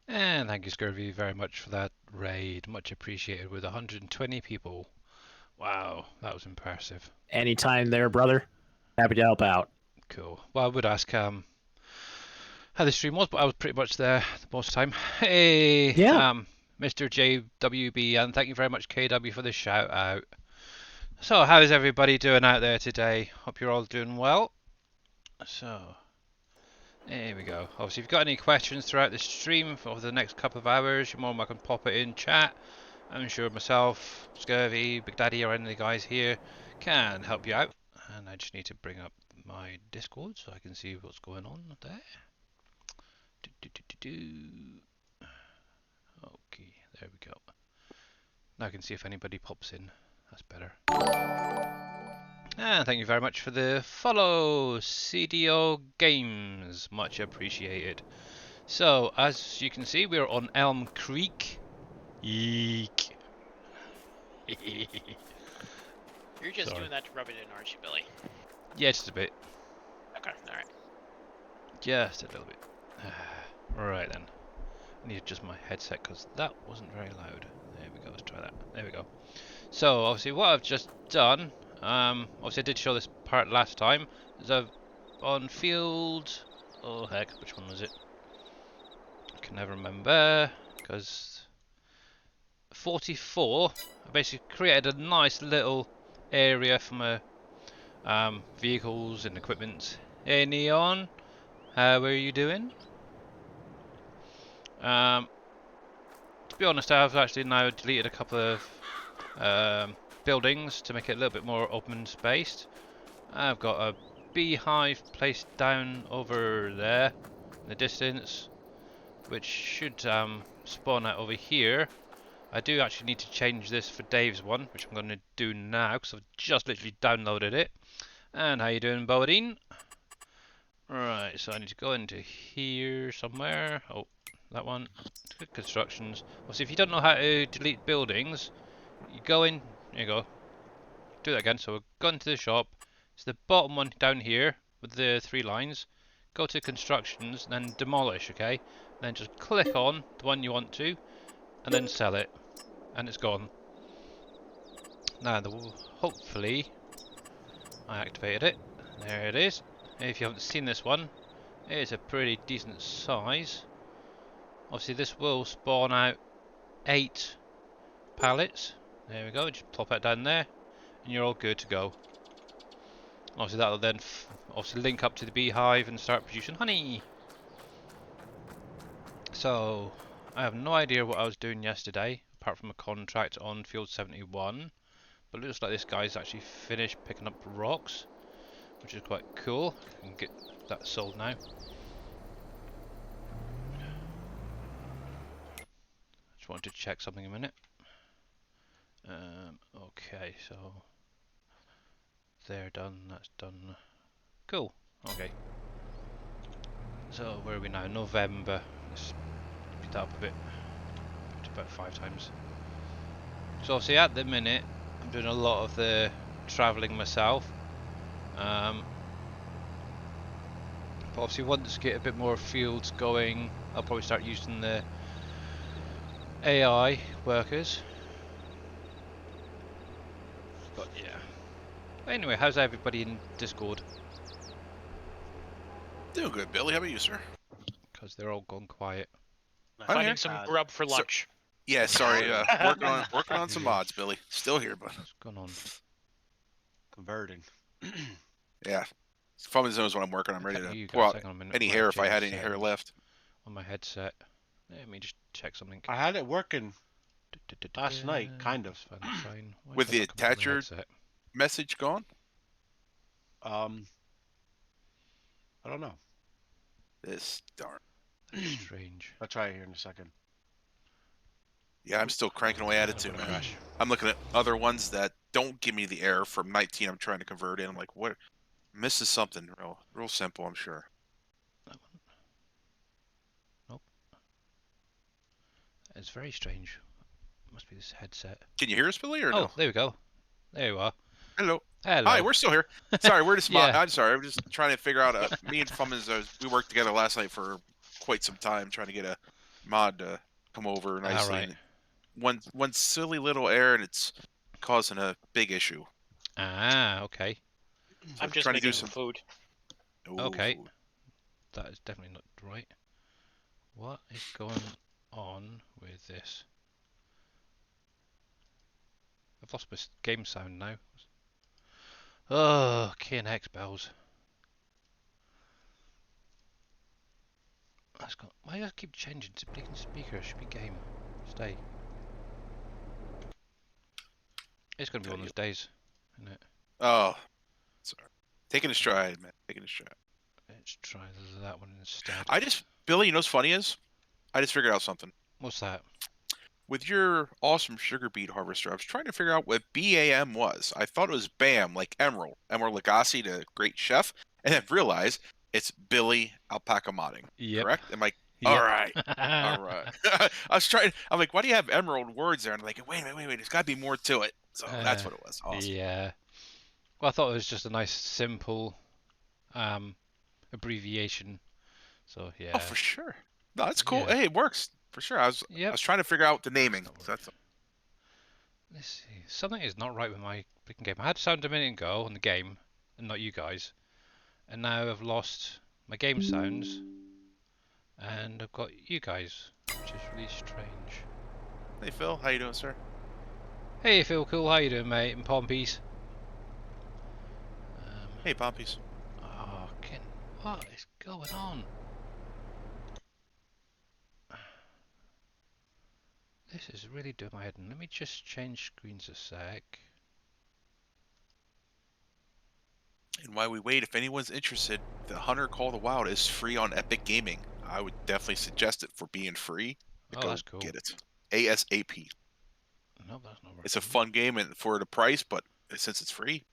And thank you, Scurvy, very much for that raid. Much appreciated with 120 people. Wow, that was impressive. Anytime there, brother. Happy to help out. Cool. Well, I would ask how the stream was, but I was pretty much there the most time. Hey, Yeah. Mr. JWB, and thank you very much, KW, for the shout out. So, how's everybody doing out there today? Hope you're all doing well. So, there we go. Obviously, if you've got any questions throughout the stream over the next couple of hours, you're more than welcome to pop it in chat. I'm sure myself, Scurvy, Big Daddy, or any of the guys here can help you out. And I just need to bring up my Discord so I can see what's going on there. Okay, there we go. Now I can see if anybody pops in. That's better. And thank you very much for the follow, CDO Games. Much appreciated. So, as you can see, we're on Elm Creek. Eek. You're just Sorry. doing that to rub it in, aren't you, Billy? Yeah, just a bit. Okay, alright. Just a little bit. Right then. I need to adjust my headset because that wasn't very loud. There we go, let's try that. There we go. So, obviously, what I've just done, obviously I did show this part last time, is I've on field, oh heck, which one was it? I can never remember, because 44, I basically created a nice little area for my vehicles and equipment. Hey Neon, how are you doing? To be honest, I've actually now deleted a couple of buildings to make it a little bit more open spaced. I've got a beehive placed down over there in the distance, which should spawn out over here. I do actually need to change this for Dave's one, which I'm going to do now because I've just literally downloaded it. And how you doing, Bodine? Right, so I need to go into here somewhere. Oh, that one. Constructions. Well, see, if you don't know how to delete buildings, you go in. There you go. Do that again. So we'll go into the shop. It's the bottom one down here with the 3 lines. Go to constructions, then demolish. Okay. Then just click on the one you want to, and then sell it, and it's gone. Now, hopefully, I activated it. There it is. If you haven't seen this one, it is a pretty decent size. Obviously, this will spawn out 8 pallets. There we go. Just plop that down there, and you're all good to go. Obviously, that'll then obviously link up to the beehive and start producing honey. So, I have no idea what I was doing yesterday, apart from a contract on Field 71. But it looks like this guy's actually finished picking up rocks, which is quite cool. I can get that sold now. Just wanted to check something a minute. Okay, so they're done, that's done. Cool, okay. So where are we now? November. Let's speed that up a bit. To about 5 times. So obviously at the minute I'm doing a lot of the travelling myself. But obviously once I get a bit more fields going, I'll probably start using the AI workers. But yeah. Anyway, how's everybody in Discord? Doing good, Billy. How about you, sir? Because they're all gone quiet. Finding here. some grub for lunch. Yeah, sorry. Working on some mods, Billy. Still here, but What's going on? Converting. yeah. Fun knows what I'm working on. I'm ready You to pull guys, out hang on a minute. any Might hair if I change had any hair settings left. on my headset. Let me just check something. I had it working last night, kind of. That's fine. Why With is that the not coming up on attacher headset? message gone? I don't know. This darn. That's strange. I'll try it here in a second. Yeah, I'm still cranking away at it too, I'm gonna man. crash. I'm looking at other ones that don't give me the error from 19. I'm trying to convert in. I'm like, what? Misses something real simple. I'm sure. That one. Nope. It's very strange. Must be this headset. Can you hear us, Billy, or Oh, no? there we go. There you are. Hello. Hello. Hi, we're still here. Sorry, we're just. Yeah. I'm sorry. I'm just trying to figure out. Me and Fummins, we worked together last night for quite some time, trying to get a mod to come over nicely. right. And one silly little error, and it's causing a big issue. Ah, okay. So I'm just trying to do making some food. Okay. food. That is definitely not right. What is going on with this? I've lost my game sound now. Oh, K and X bells. That's got. Why do I keep changing to blinking speaker? It should be game. Stay. It's gonna be one of those days, isn't it? Oh, sorry. Taking a stride, man. Taking a stride. Let's try that one instead. Billy, you know what's funny is? I just figured out something. What's that? With your awesome sugar beet harvester, I was trying to figure out what BAM was. I thought it was BAM, like Emerald. Emerald Lagasse, the great chef. And then realized it's Billy Alpaca Modding. Yep. Correct? I'm like, Yep. all right. All right. I'm like, why do you have Emerald words there? And I'm like, wait. There's got to be more to it. So that's what it was. Awesome. Yeah. Well, I thought it was just a nice, simple abbreviation. So yeah. Oh, for sure. No, that's cool. Yeah. Hey, it works. For sure. I was trying to figure out the naming. That's not So that's Let's see. Something is not right with my freaking game. I had sound a minute ago on the game, and not you guys. And now I've lost my game sounds, and I've got you guys, which is really strange. Hey, Phil. How you doing, sir? Hey, Phil, cool. How you doing, mate? In Palm Peace. Hey, Pompies. Oh, what is going on? This is really doing my head in. Let me just change screens a sec. And while we wait, if anyone's interested, the Hunter Call of the Wild is free on Epic Gaming. I would definitely suggest it for being free. Oh, that's cool. Get it. ASAP. No, that's not working. It's a fun game and for the price, but since it's free,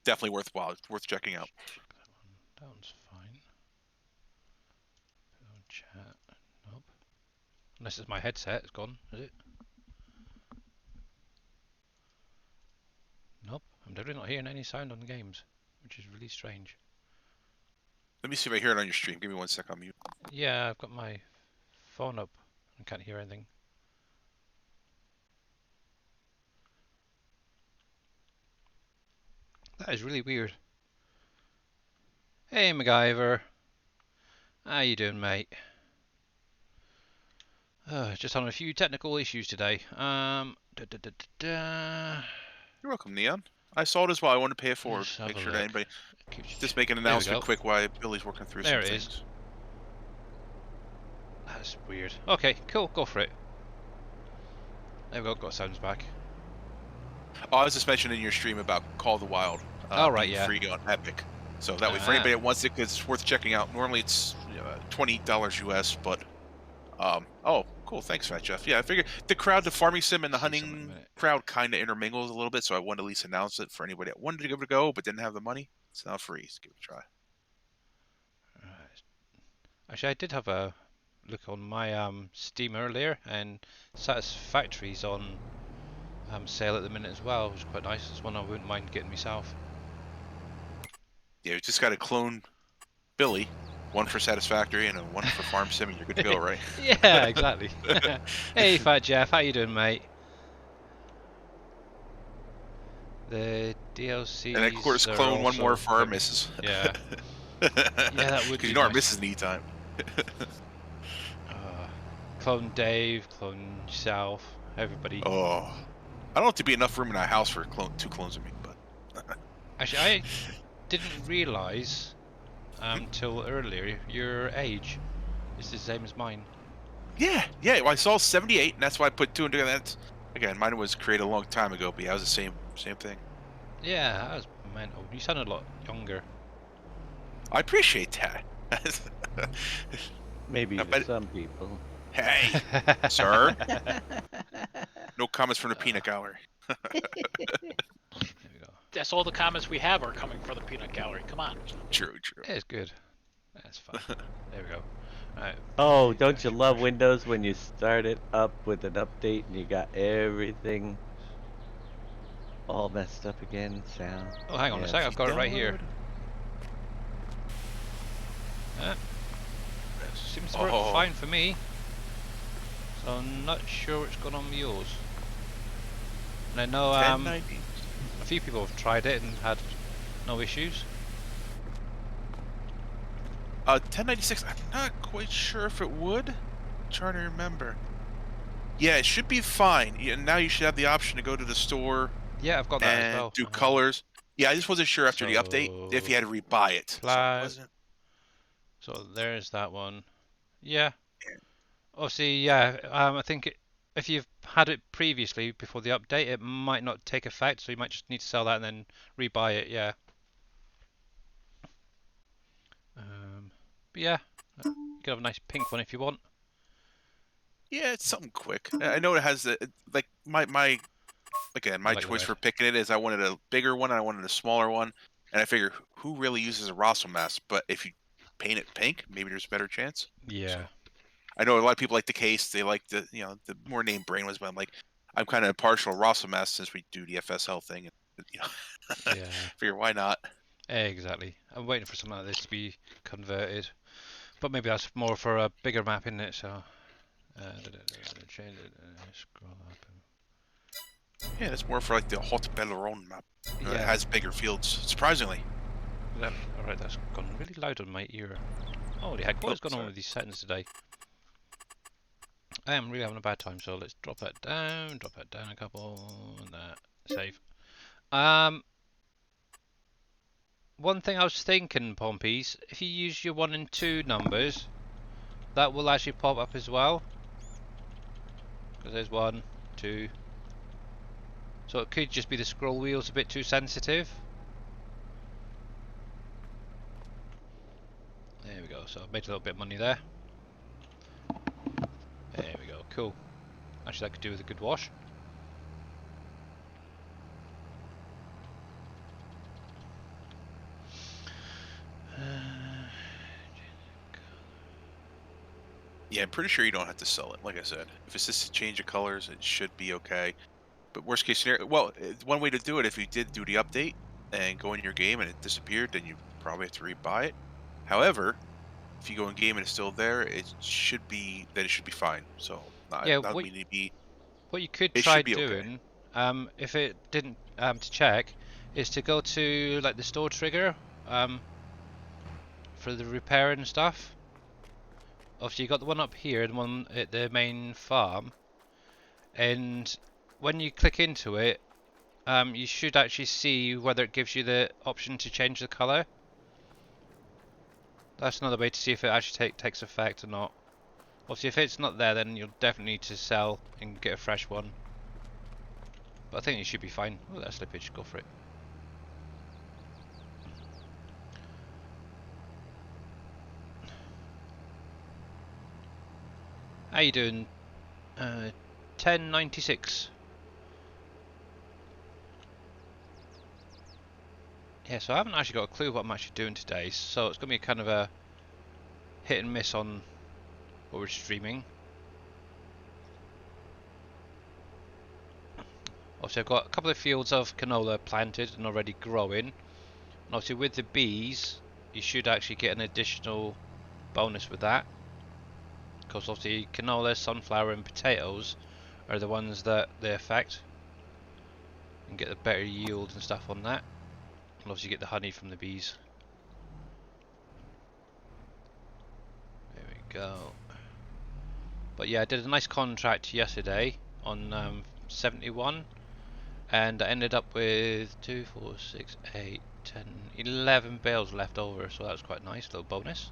definitely worthwhile. It's worth checking out. Check that one. That one's fine. Put on chat. Nope. Unless it's my headset, it's gone, is it? Nope. I'm definitely not hearing any sound on the games, which is really strange. Let me see if I hear it on your stream. Give me 1 sec. I'll mute. Yeah, I've got my phone up and can't hear anything. That is really weird. Hey, MacGyver. How you doing, mate? Just having a few technical issues today. You're welcome, Neon. I saw it as well. I wanted to pay it forward. Let's have Make a sure that look. anybody Keeps- just make an There we announcement go. quick while Billy's working through There some it is. things. That's weird. Okay, cool. Go for it. There we go. Got sounds back. Oh, I was just mentioning in your stream about Call of the Wild. Oh, right, being yeah. free on Epic. So that way, for Ah. anybody that wants it, it's worth checking out. Normally it's $20 US, but oh, cool. Thanks for that, Jeff. Yeah, I figured the crowd, the farming sim and the See something in a hunting minute. crowd kind of intermingles a little bit, so I wanted to at least announce it for anybody that wanted to give it a go but didn't have the money. It's now free. So give it a try. Right. Actually, I did have a look on my Steam earlier, and Satisfactory's on sale at the minute as well, which is quite nice. It's one I wouldn't mind getting myself. Yeah, you just got to clone Billy. One for Satisfactory and one for Farm Sim, and you're good to go, right? Yeah, exactly. Hey, Fat Jeff, how you doing, mate? The DLC. And of course, clone one more for our missus. Yeah. that would Because be you know our nice. missus need time. Clone Dave, clone yourself, everybody. Oh, I don't have to be enough room in our house for two clones of me, but Actually, I didn't realise till earlier your age is the same as mine. yeah. Well, I saw 78, and that's why I put two and together. That's again, mine was created a long time ago, but yeah, it was the same thing. Yeah, that was mental. You sound a lot younger. I appreciate that. Maybe I to bet- some people. Hey, sir. No comments from the peanut gallery. There we go. That's all the comments we have are coming from the peanut gallery. Come on. True. It's good. That's fine. There we go. Right. Oh, don't you love Windows when you start it up with an update and you got everything all messed up again? Sound. Oh, hang on a Yes. sec. I've got it right here. Seems to work Oh. fine for me. So I'm not sure what's going on with yours. And I know 1090. a few people have tried it and had no issues. 1096. I'm not quite sure if it would. Trying to remember. Yeah, it should be fine. Yeah, now you should have the option to go to the store Yeah, I've got that as and well. do colors. Yeah, I just wasn't sure after the update if So, you had to rebuy it. So, it wasn't. So there's that one. Yeah. Obviously, yeah. I think if you've had it previously before the update, it might not take effect, so you might just need to sell that and then rebuy it. Yeah. But yeah, you can have a nice pink one if you want. Yeah, it's something quick. I know it has like my again, my Like the choice red. for picking it is I wanted a bigger one and I wanted a smaller one. And I figure who really uses a Rossel mask? But if you paint it pink, maybe there's a better chance. Yeah. I know a lot of people like the case. They like the the more name brand ones, but I'm like I'm kind of partial to Rossel mask since we do the FSL thing. And, Yeah. figure why not? Exactly. I'm waiting for something like this to be converted, but maybe that's more for a bigger map, isn't it? So, change it. Scroll up. Yeah, that's more for like the Hot Belleron map. It Yeah. has bigger fields, surprisingly. Alright, that's gone really loud on my ear. Holy heck, what is going on sorry. with these settings today? I am really having a bad time, so let's drop that down a couple, and that, save. One thing I was thinking, Pompies, if you use your 1 and 2 numbers, that will actually pop up as well. Because there's 1, 2. So it could just be the scroll wheel's a bit too sensitive. There we go, so I've made a little bit of money there. There we go, cool. Actually, that could do with a good wash. Yeah, I'm pretty sure you don't have to sell it. Like I said, if it's just a change of colors, it should be okay. But worst case scenario, well, one way to do it, if you did do the update and go in your game and it disappeared, then you probably have to rebuy it. However, if you go in game and it's still there, it should be fine. So Yeah, not mean to be. what you could It try should be okay. doing, if it didn't, to check, is to go to like the store trigger, for the repair and stuff. Obviously, you got the one up here and one at the main farm, and when you click into it, you should actually see whether it gives you the option to change the color. That's another way to see if it actually takes effect or not. Obviously, if it's not there, then you'll definitely need to sell and get a fresh one. But I think you should be fine. Oh, that slippage, go for it. How you doing? 1096. Yeah, so I haven't actually got a clue what I'm actually doing today, so it's going to be kind of a hit and miss on what we're streaming. Obviously, I've got a couple of fields of canola planted and already growing. And obviously, with the bees, you should actually get an additional bonus with that. Because obviously, canola, sunflower, and potatoes are the ones that they affect. And get the better yield and stuff on that. And obviously, you get the honey from the bees. There we go. But yeah, I did a nice contract yesterday on 71. And I ended up with 2, 4, 6, 8, 10, 11 bales left over, so that was quite nice, little bonus.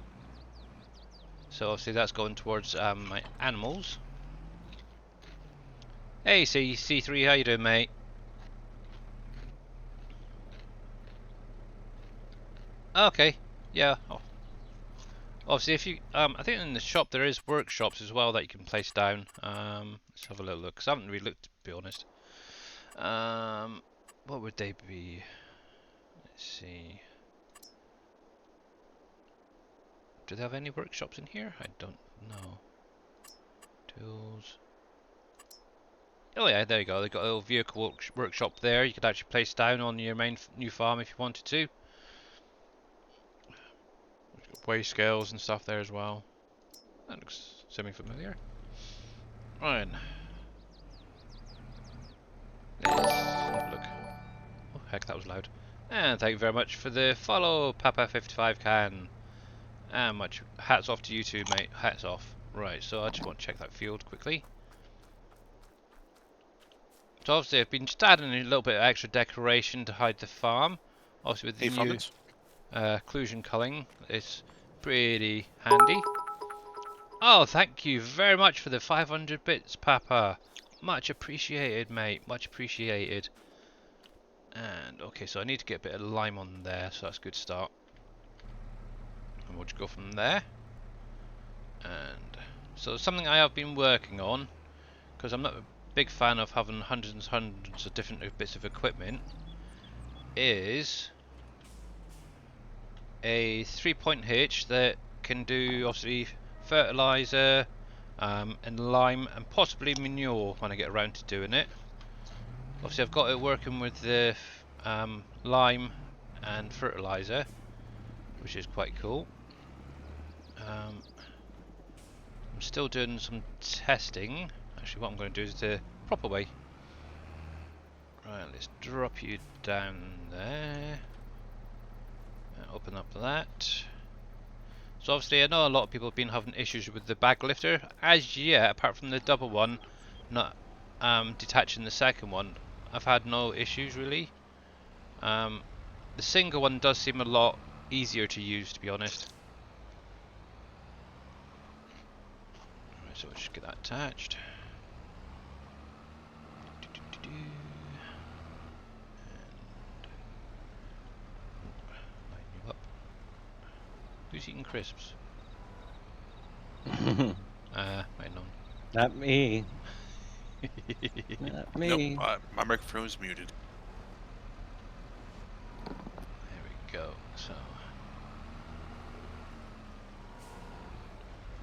So obviously that's going towards my animals. Hey C3, how you doing, mate? Okay, yeah. Oh. Obviously, if you, I think in the shop there is workshops as well that you can place down. Let's have a little look, 'cause I haven't really looked, to be honest. What would they be? Let's see. Do they have any workshops in here? I don't know. Tools. Oh yeah, there you go. They've got a little vehicle workshop there. You could actually place down on your main new farm if you wanted to. Weigh scales and stuff there as well. That looks semi-familiar. Right. Let's have a look. Oh, heck, that was loud. And thank you very much for the follow, Papa55 can. And much hats off to you too, mate. Hats off. Right, so I just want to check that field quickly. So obviously I've been just adding a little bit of extra decoration to hide the farm. Obviously with the Hey, new Funkins. occlusion culling, it's pretty handy. Oh, thank you very much for the 500 bits, Papa. Much appreciated, mate. Much appreciated. And okay, so I need to get a bit of lime on there, so that's a good start. And we'll just go from there. And so something I have been working on, because I'm not a big fan of having hundreds and hundreds of different bits of equipment, is a 3-point hitch that can do obviously fertilizer and lime and possibly manure when I get around to doing it. Obviously I've got it working with the lime and fertilizer, which is quite cool. I'm still doing some testing. Actually, what I'm going to do is the proper way. Right, let's drop you down there. Open up that. So obviously I know a lot of people have been having issues with the bag lifter. As yet, apart from the double one, not detaching the second one, I've had no issues really. The single one does seem a lot easier to use, to be honest. Right, so we'll just get that attached. And line you up. Who's eating crisps? Right on. Not me. Not me. Nope, my microphone is muted. There we go. So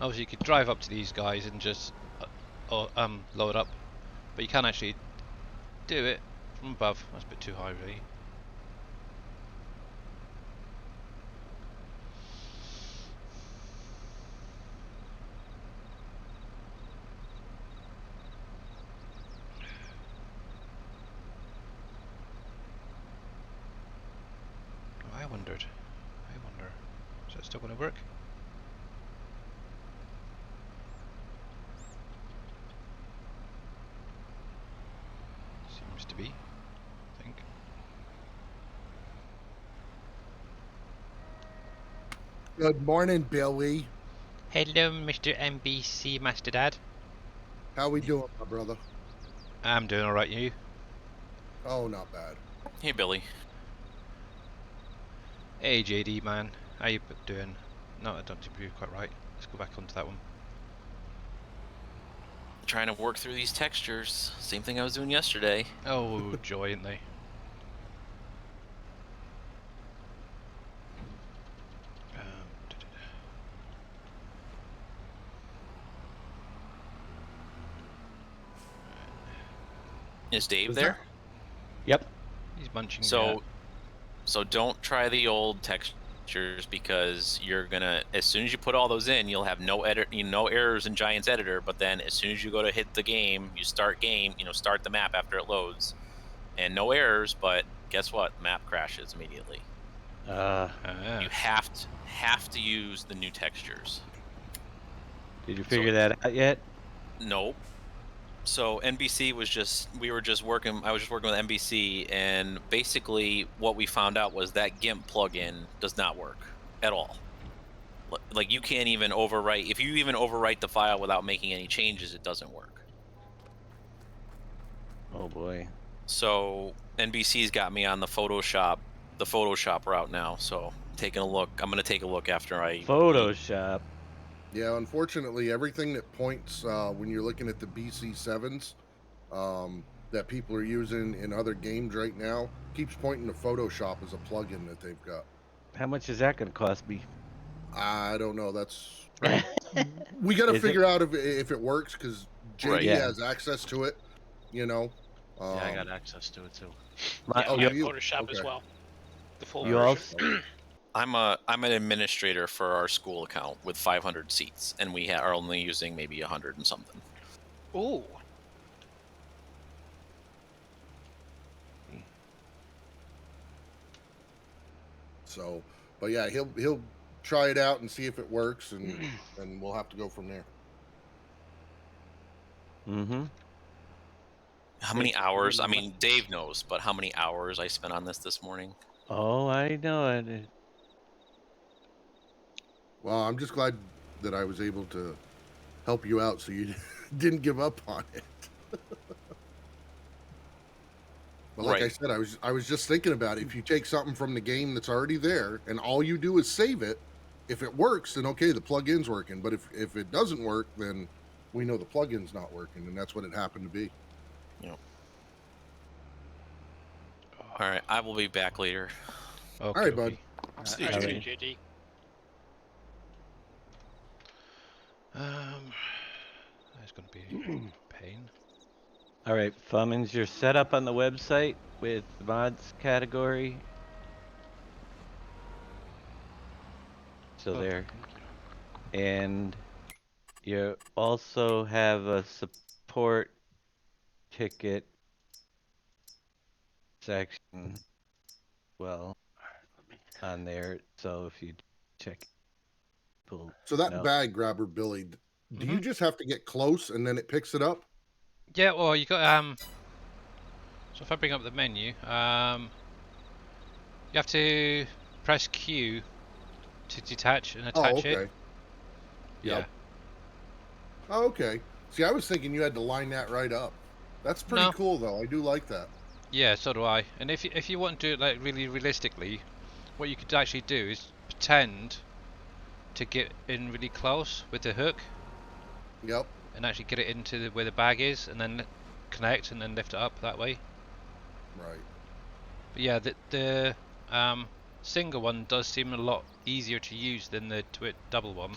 obviously you could drive up to these guys and just load up, but you can't actually do it from above. That's a bit too high, really. I wonder, is that still going to work? Seems to be, I think. Good morning, Billy. Hello, Mr. NBC Master Dad. How we doing, my brother? I'm doing alright, you? Oh, not bad. Hey, Billy. Hey, JD, man. How you doing? No, I don't think you're quite right. Let's go back onto that one. Trying to work through these textures. Same thing I was doing yesterday. Oh, joy, ain't they? Is Dave Is there? Yep. He's munching. So don't try the old textures because you're gonna. As soon as you put all those in, you'll have no errors in Giants Editor. But then as soon as you go to hit the game, you start start the map after it loads, and no errors. But guess what? Map crashes immediately. You have to use the new textures. Did you figure that out yet? Nope. So NBC was working. I was just working with NBC, and basically what we found out was that GIMP plugin does not work at all. Like you can't even overwrite. If you even overwrite the file without making any changes, it doesn't work. Oh boy. So NBC's got me on the Photoshop route now. So taking a look. I'm gonna take a look after I Photoshop. Yeah, unfortunately, everything that points when you're looking at the BC7s that people are using in other games right now keeps pointing to Photoshop as a plugin that they've got. How much is that going to cost me? I don't know. That's we got to Is figure out if it works because JD Right, yeah. has access to it. You know. Yeah, I got access to it too. My- Yeah, we oh, have you- Photoshop as okay. well. The full You version. also I'm an administrator for our school account with 500 seats, and we are only using maybe 100 and something. Ooh. So, but yeah, he'll try it out and see if it works, and we'll have to go from there. Mm-hmm. How many hours? I mean, Dave knows, but how many hours I spent on this morning? Oh, I know it. Well, I'm just glad that I was able to help you out, so you didn't give up on it. But like I Right. said, I was just thinking about it. If you take something from the game that's already there and all you do is save it, if it works, then okay, the plug-in's working. But if it doesn't work, then we know the plug-in's not working, and that's what it happened to be. All right, I will be back later. Okay, All right, bud. See you, All JD. right, JD. That's going to be a pain. All right, Fummins, you're set up on the website with the mods category. So Oh, there. thank you. And you also have a support ticket section, well, on there. So if you check, people So that know. bag grabber, Billy, do you just have to get close and then it picks it up? Yeah, well, you got so if I bring up the menu, you have to press Q to detach and Oh, attach okay. it. Yeah. Yep. Oh, okay. See, I was thinking you had to line that right up. That's pretty No. cool, though. I do like that. Yeah, so do I. And if you want to do it like really realistically, what you could actually do is pretend to get in really close with the hook Yep. and actually get it into where the bag is, and then connect and then lift it up that way. Right. But yeah, the single one does seem a lot easier to use than the double one.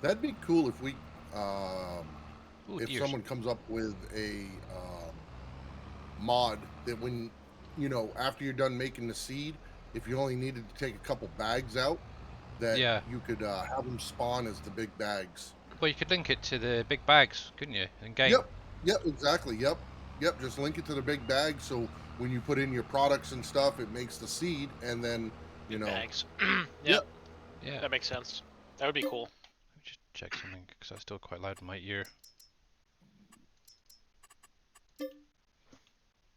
That'd be cool if we, um, Ooh, if dear. someone comes up with a mod that when, after you're done making the seed, if you only needed to take a couple bags out, that Yeah. you could have them spawn as the big bags. Well, you could link it to the big bags, couldn't you, in game? Yep. Yep. Exactly. Yep. Yep. Just link it to the big bag, so when you put in your products and stuff, it makes the seed, and then Bags. Yep. Yep, Yeah. that makes sense. That would be cool. Let me just check something because that's still quite loud in my ear.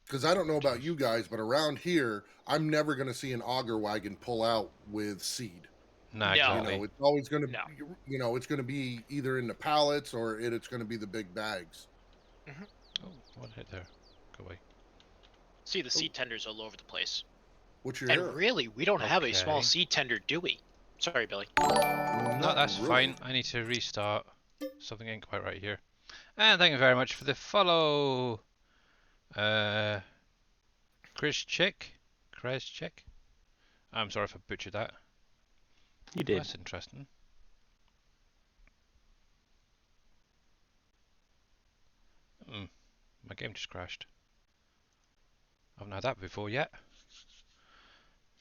Because I don't know about you guys, but around here, I'm never going to see an auger wagon pull out with seed. Nah, No. exactly. It's always going to, No. it's going to be either in the pallets or it's going to be the big bags. Oh, what hit there? Go away. See, the seed tenders all over the place. What's your And error? really, we don't have a small Okay. seed tender, do we? Sorry, Billy. No, that's fine. I need to restart. Something ain't quite right here. And thank you very much for the follow. Chris Chick. I'm sorry if I butchered that. You did. That's interesting. My game just crashed. I haven't had that before yet.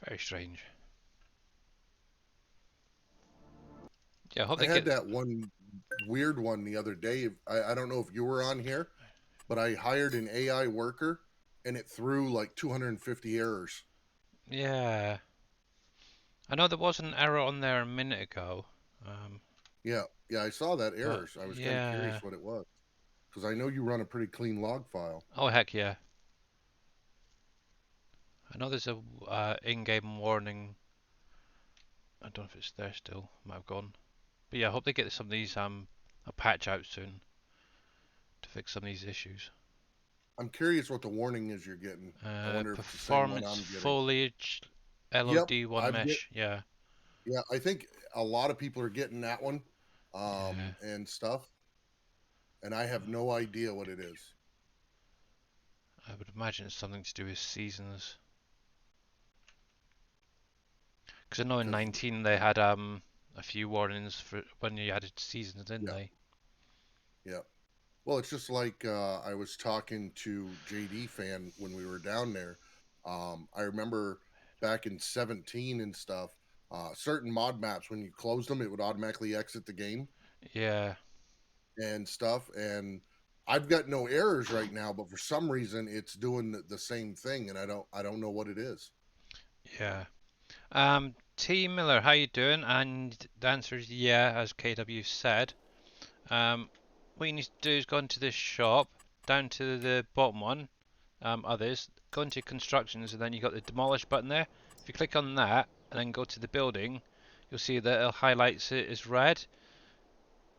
Very strange. Yeah, I hope I they had get. that one weird one the other day. I don't know if you were on here, but I hired an AI worker and it threw like 250 errors. Yeah. I know there was an error on there a minute ago. Yeah, I saw that errors. I was kind of yeah. curious what it was, because I know you run a pretty clean log file. Oh heck yeah. I know there's a in-game warning. I don't know if it's there still. Might have gone. But yeah, I hope they get some of these a patch out soon to fix some of these issues. I'm curious what the warning is you're getting. I wonder if it's the same one I'm Performance getting. foliage LOD1 I've mesh. Yeah. Yeah, I think a lot of people are getting that one, and stuff, and I have no idea what it is. I would imagine it's something to do with seasons. Because I know in 19 they had a few warnings for when you added seasons, didn't they? Yeah. Well, it's just like I was talking to JD Fan when we were down there. I remember back in 17 and stuff, certain mod maps, when you closed them, it would automatically exit the game. Yeah. and stuff, and I've got no errors right now, but for some reason it's doing the same thing, and I don't know what it is. Yeah. T Miller, how you doing? And the answer is yeah, as KW said. What you need to do is go into this shop, down to the bottom one, others, go into constructions, and then you got the demolish button there. If you click on that and then go to the building, you'll see that it highlights it as red.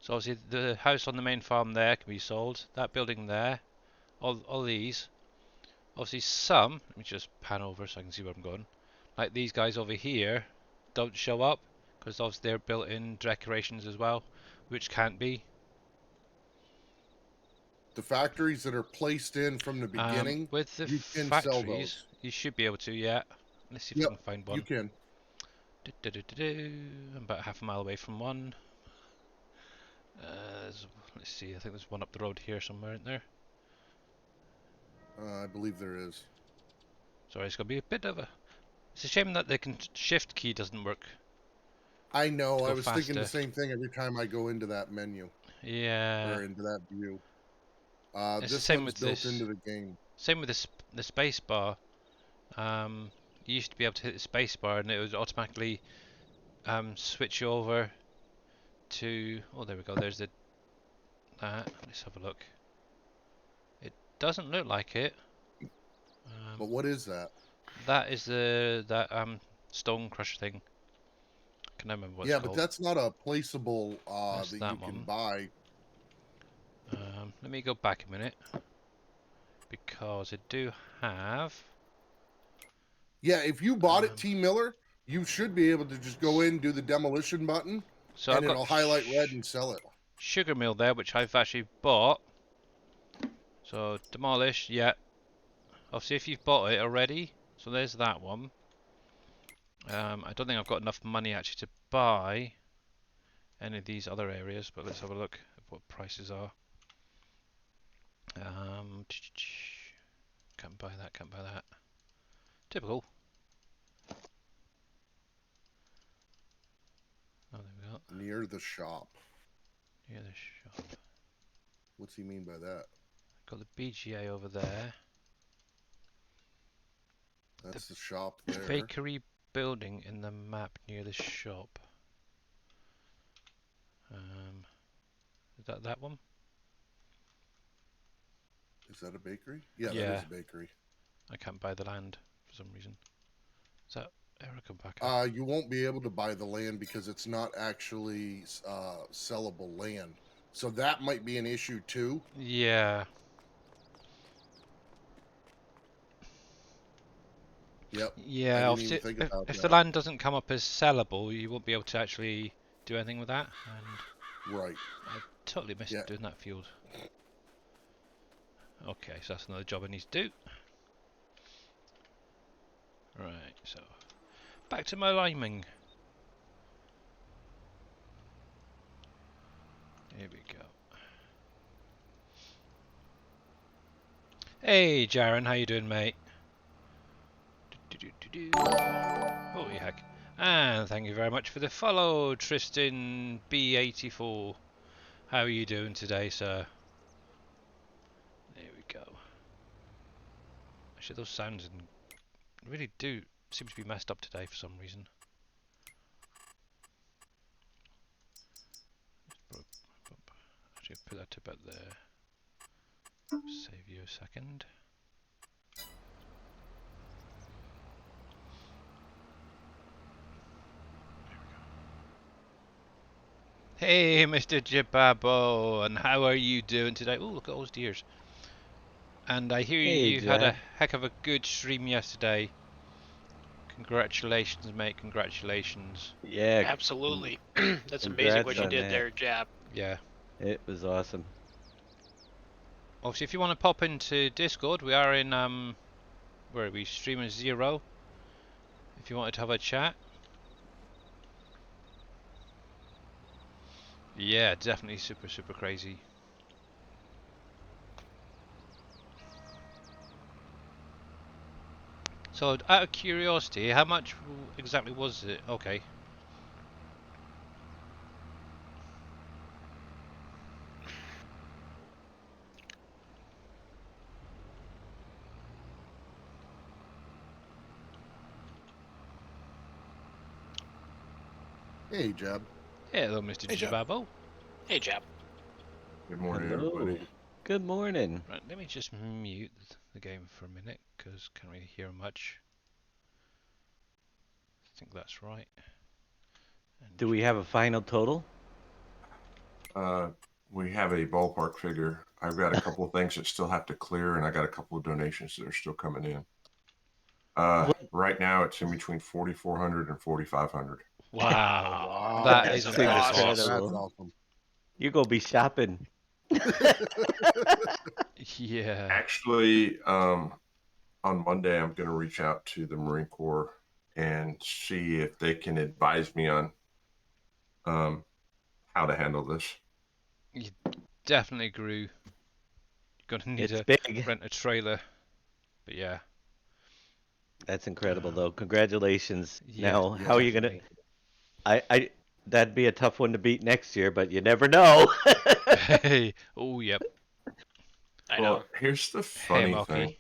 So obviously the house on the main farm there can be sold. That building there, all these. Obviously some, let me just pan over so I can see where I'm going. Like these guys over here don't show up because obviously they're built-in decorations as well, which can't be. The factories that are placed in from the beginning, With the you can sell factories, those. you should be able to, yeah. Let's see if Yep, I can find you one. can. I'm about half a mile away from one. Let's see, I think there's one up the road here somewhere, isn't there? I believe there is. Sorry, it's going to be a bit of a... It's a shame that the shift key doesn't work. I know. Go I was thinking the faster. same thing every time I go into that menu Yeah. or into that view. It's the This same one's with built this. into the game. Same with the space bar. You used to be able to hit the space bar and it would automatically switch you over to... Oh, there we go. There's the... let's have a look. It doesn't look like it. But what is that? That is that stone crusher thing. Can I remember what Yeah, it's but called? that's not a placeable That's that that you can one. buy. Let me go back a minute because I do have. Yeah, if you bought it, T Miller, you should be able to just go in, do the demolition button, So and I've got it'll highlight red and sell it. sugar mill there, which I've actually bought. So demolish, yeah. Obviously, if you've bought it already, so there's that one. I don't think I've got enough money actually to buy any of these other areas, but let's have a look at what prices are. Can't buy that, can't buy that. Typical. Oh, there we go. Near the shop. Near the shop. What's he mean by that? Got the BGA over there. That's the shop there. Bakery building in the map near the shop. Is that one? Is that a bakery? Yeah, Yeah. that is a bakery. I can't buy the land for some reason. Is that error come back up? You won't be able to buy the land because it's not actually sellable land. So that might be an issue too. Yeah. Yep. Yeah, I didn't obviously, even think if, about if that. the land doesn't come up as sellable, you won't be able to actually do anything with that. And Right. I totally missed Yeah. doing that field. Okay, so that's another job I need to do. Right, so back to my liming. Here we go. Hey, Jaren, how you doing, mate? Holy heck. And thank you very much for the follow, Tristan B84. How are you doing today, sir? There we go. Actually, those sounds really do seem to be messed up today for some reason. Actually, put that to about there. Save you a second. Hey, Mr. Jibabo, and how are you doing today? Oh, look at those deers. And I hear Hey, you had a Jack. heck of a good stream yesterday. Congratulations, mate, congratulations. Yeah, Absolutely. That's amazing what Congrats you on did that. there, Jab. Yeah. it was awesome. Obviously, if you want to pop into Discord, we are in, where are we? Streamer 0. If you wanted to have a chat. Yeah, definitely super, super crazy. So, out of curiosity, how much exactly was it? Okay. Hey, Jeb. Hello, Mr. Hey, Jeff. Jababo. Hey, Jap. Good morning, Hello. everybody. Good morning. Right, let me just mute the game for a minute because can't really hear much. I think that's right. And Do we have a final total? We have a ballpark figure. I've got a couple of things that still have to clear, and I got a couple of donations that are still coming in. Right now, it's in between 4,400 and 4,500. Wow, that That's is That's impressive. incredible. That's awesome. You go be shopping. Yeah. Actually, on Monday, I'm going to reach out to the Marine Corps and see if they can advise me on how to handle this. You definitely grew. You're gonna need It's to big. rent a trailer. But yeah. That's incredible, though. Congratulations. Yeah, Now, how are you gonna? definitely. I that'd be a tough one to beat next year, but you never know. Hey. Oh, yep. I know. Well, here's the Hey, funny thing. Marky.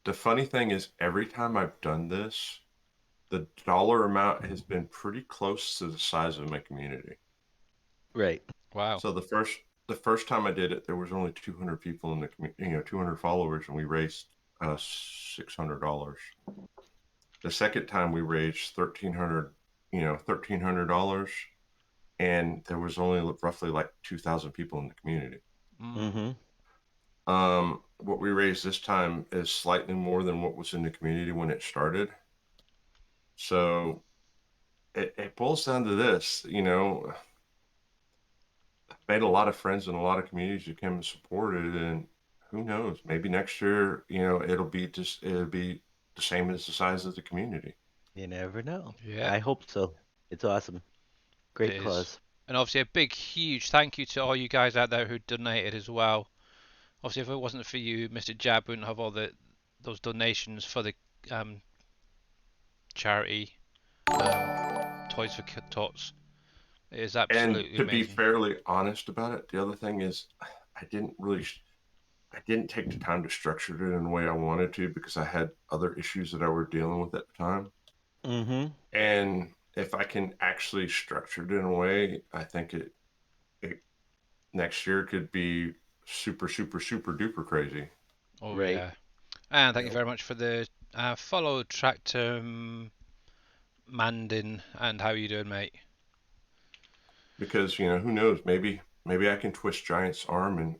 The funny thing is, every time I've done this, the dollar amount has been pretty close to the size of my community. Right. Wow. So the first time I did it, there was only 200 people in the community, 200 followers, and we raised $600. The second time we raised $1,300, and there was only roughly like 2,000 people in the community. Mm. Mm-hmm. What we raised this time is slightly more than what was in the community when it started. So it boils down to this, made a lot of friends in a lot of communities who came and supported, and who knows, maybe next year, it'll be the same as the size of the community. You never know. Yeah. I hope so. It's awesome. Great It is. cause. And obviously a big, huge thank you to all you guys out there who donated as well. Obviously, if it wasn't for you, Mr. Jab wouldn't have all those donations for the charity Toys for Tots. It is absolutely And to be amazing. fairly honest about it, the other thing is I didn't take the time to structure it in the way I wanted to because I had other issues that I were dealing with at the time. Mm-hmm. And if I can actually structure it in a way, I think it next year could be super, super, super duper crazy. Oh Right. yeah. And thank you very much for the follow, Tractor Mandin, and how you doing, mate? Because who knows, maybe I can twist Giant's arm and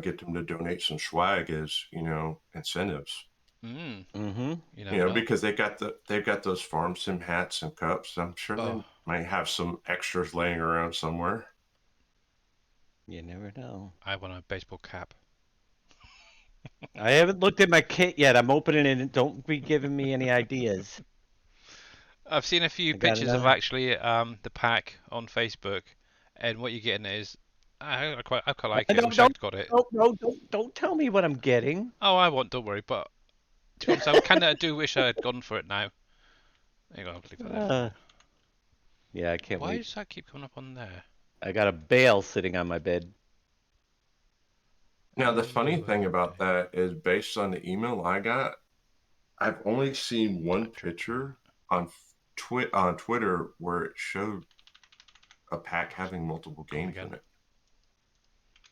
get them to donate some swag as incentives. Mm-hmm. You never know. Because they've got those farm sim hats and cups. I'm sure Oh. they might have some extras laying around somewhere. You never know. I want a baseball cap. I haven't looked at my kit yet. I'm opening it. Don't be giving me any ideas. I've seen a few I got pictures of another- actually the pack on Facebook, and what you're getting is I quite like it. I wish I'd got it. Don't tell me what I'm getting. Oh, I won't. Don't worry. But to be honest, I kind of do wish I had gone for it now. There you go. I'll leave that there. Uh, yeah, I can't Why wait. does that keep coming up on there? I got a bale sitting on my bed. Now, the funny thing about that is, based on the email I got, I've only seen one picture on Twitter where it showed a pack having multiple games in it.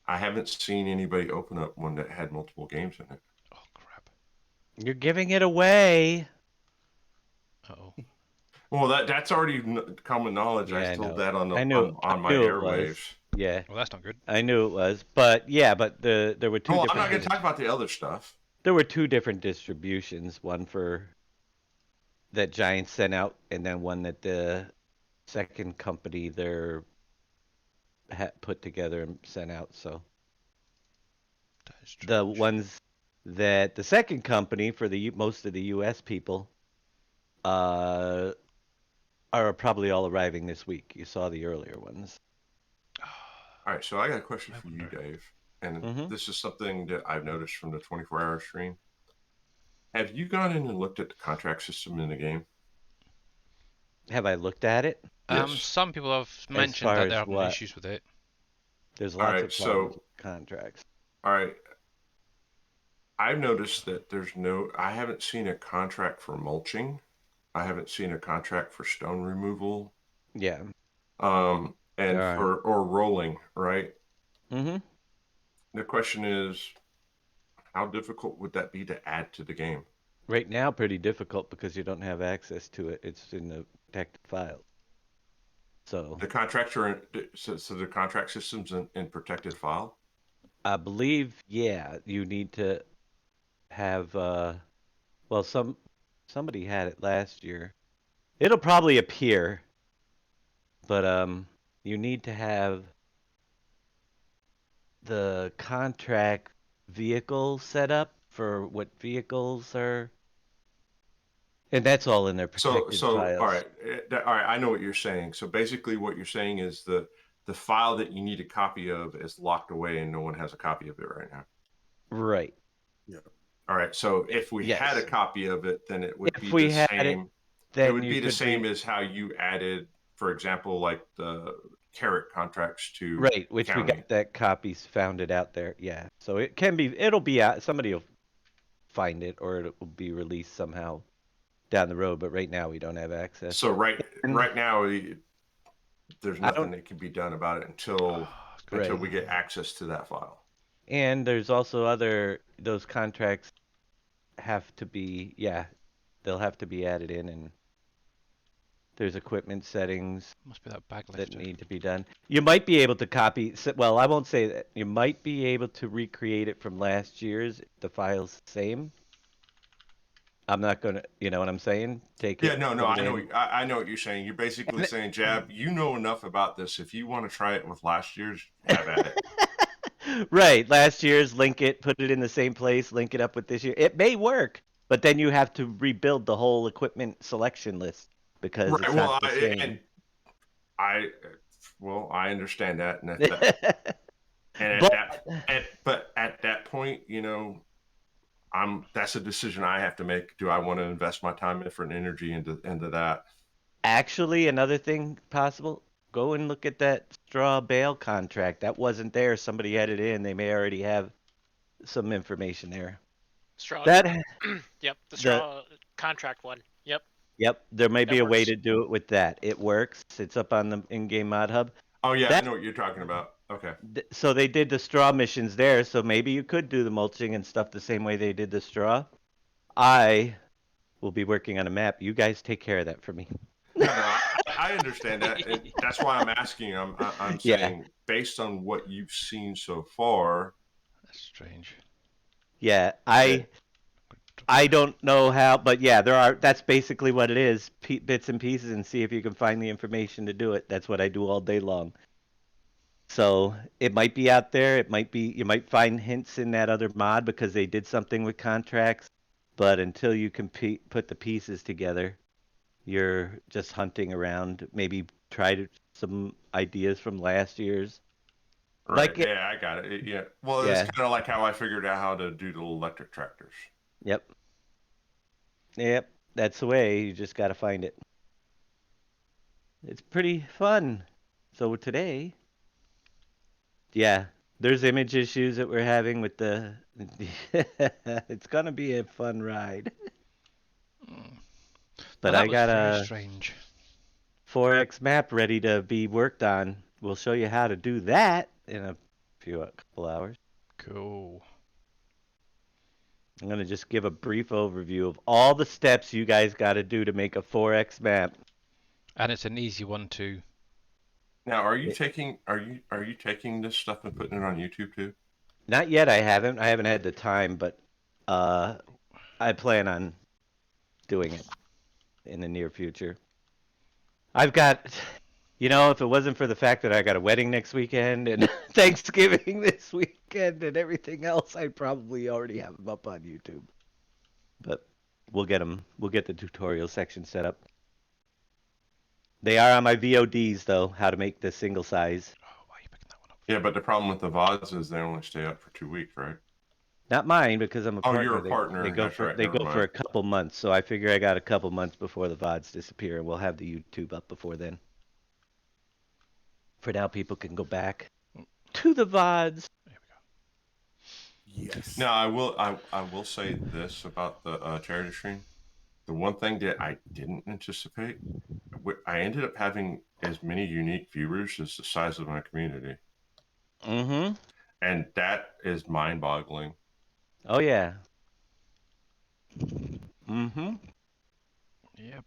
I haven't seen anybody open up one that had multiple games in it. Oh crap! You're giving it away. Uh-oh. Well, that's already common knowledge. Yeah, I I told know. that on I knew my it was. airwaves. Yeah, Well, that's not good. I knew it was. But yeah, but there were two Oh, I'm different. not going to talk about the other stuff. There were two different distributions. One for that Giants sent out, and then one that the second company there had put together and sent out. So That is the strange. ones that the second company for the most of the U.S. people are probably all arriving this week. You saw the earlier ones. All right, so I got a question I for you, wonder. Dave. And Mhm. this is something that I've noticed from the 24-hour stream. Have you gone in and looked at the contract system in the game? Have I looked at it? Yes. Some people have mentioned far that as they're having what? issues with it. There's All lots right, of problems so with contracts. all right, I've noticed that I haven't seen a contract for mulching. I haven't seen a contract for stone removal. Yeah. and There are. or rolling, right? Mm-hmm. The question is, how difficult would that be to add to the game? Right now, pretty difficult because you don't have access to it. It's in the protected file. So The contracts are so the contract system's in protected file. I believe, yeah, you need to have well, somebody had it last year. It'll probably appear, but you need to have the contract vehicle set up for what vehicles are, and that's all in their protected All files. right, all right. I know what you're saying. So basically, what you're saying is the file that you need a copy of is locked away, and no one has a copy of it right now. Right. All right. So if we had a Yes. copy of it, then it would If be we the had it, same. It then would you be the could same as how you added, for example, like the carrot contracts to right, which we county. got that copies found it out there. Yeah. So it can be, it'll be out. Somebody will find it, or it will be released somehow down the road. But right now we don't have access. So And right now, there's I nothing don't. that can be done about it until Right. we get access to that file. And there's also those contracts have to be, yeah, they'll have to be added in, and there's equipment settings Must be that bag that lifter. need to be done. You might be able to copy, well, I won't say that. You might be able to recreate it from last year's if the file's the same. I'm not gonna, you know what I'm saying? Take it. Yeah, no, put it I know, in. I know what you're saying. You're basically saying, Jab, you know enough about this. If you want to try it with last year's, have at it. Right, last year's, link it, put it in the same place, link it up with this year. It may work, but then you have to rebuild the whole equipment selection list because Right. it's Well, not the same. I understand that, and but at that point, you know, that's a decision I have to make. Do I want to invest my time, effort, and energy into that? Actually, another thing possible, go and look at that straw bale contract. That wasn't there. Somebody had it in. They may already have some information there. Straw. That Yep, the straw contract one. Yep. Yep, there may be That a way works. to do it with that. It works. It's up on the in-game mod hub. Oh yeah, I That know what you're talking about. Okay. so they did the straw missions there, so maybe you could do the mulching and stuff the same way they did the straw. I will be working on a map. You guys take care of that for me. No, I understand that, and that's why I'm asking. I'm Yeah. saying based on what you've seen so far. That's strange. Yeah, I don't know how, but yeah, that's basically what it is. Bits and pieces, and see if you can find the information to do it. That's what I do all day long. So it might be out there. It might be, you might find hints in that other mod because they did something with contracts. But until you can put the pieces together, you're just hunting around. Maybe try some ideas from last year's. Right. Yeah, I got it. Yeah. Well, it's Yeah. kind of like how I figured out how to do the electric tractors. Yep. Yep. That's the way. You just got to find it. It's pretty fun. So today, yeah, there's image issues that we're having with the. It's gonna be a fun ride. But I got very a strange. 4X map ready to be worked on. We'll show you how to do that in a couple hours. Cool. I'm gonna just give a brief overview of all the steps you guys got to do to make a 4X map. And it's an easy one too. Now, are you taking this stuff and putting it on YouTube too? Not yet. I haven't had the time, but I plan on doing it in the near future. I've got, if it wasn't for the fact that I got a wedding next weekend and Thanksgiving this weekend and everything else, I'd probably already have them up on YouTube. But we'll get the tutorial section set up. They are on my VODs though, how to make the single size. Oh, why are you picking that one up? Yeah, but the problem with the VODs is they only stay up for 2 weeks, right? Not mine, because I'm a partner. Oh, you're a partner. They go That's for right. they Never go mind. for a couple months, so I figure I got a couple months before the VODs disappear, and we'll have the YouTube up before then. For now, people can go back to the VODs. There we go. Yes. Now, I will say this about the charity stream. The one thing that I didn't anticipate, I ended up having as many unique viewers as the size of my community, Mm-hmm. and that is mind-boggling. Oh yeah. Mm-hmm. Yep.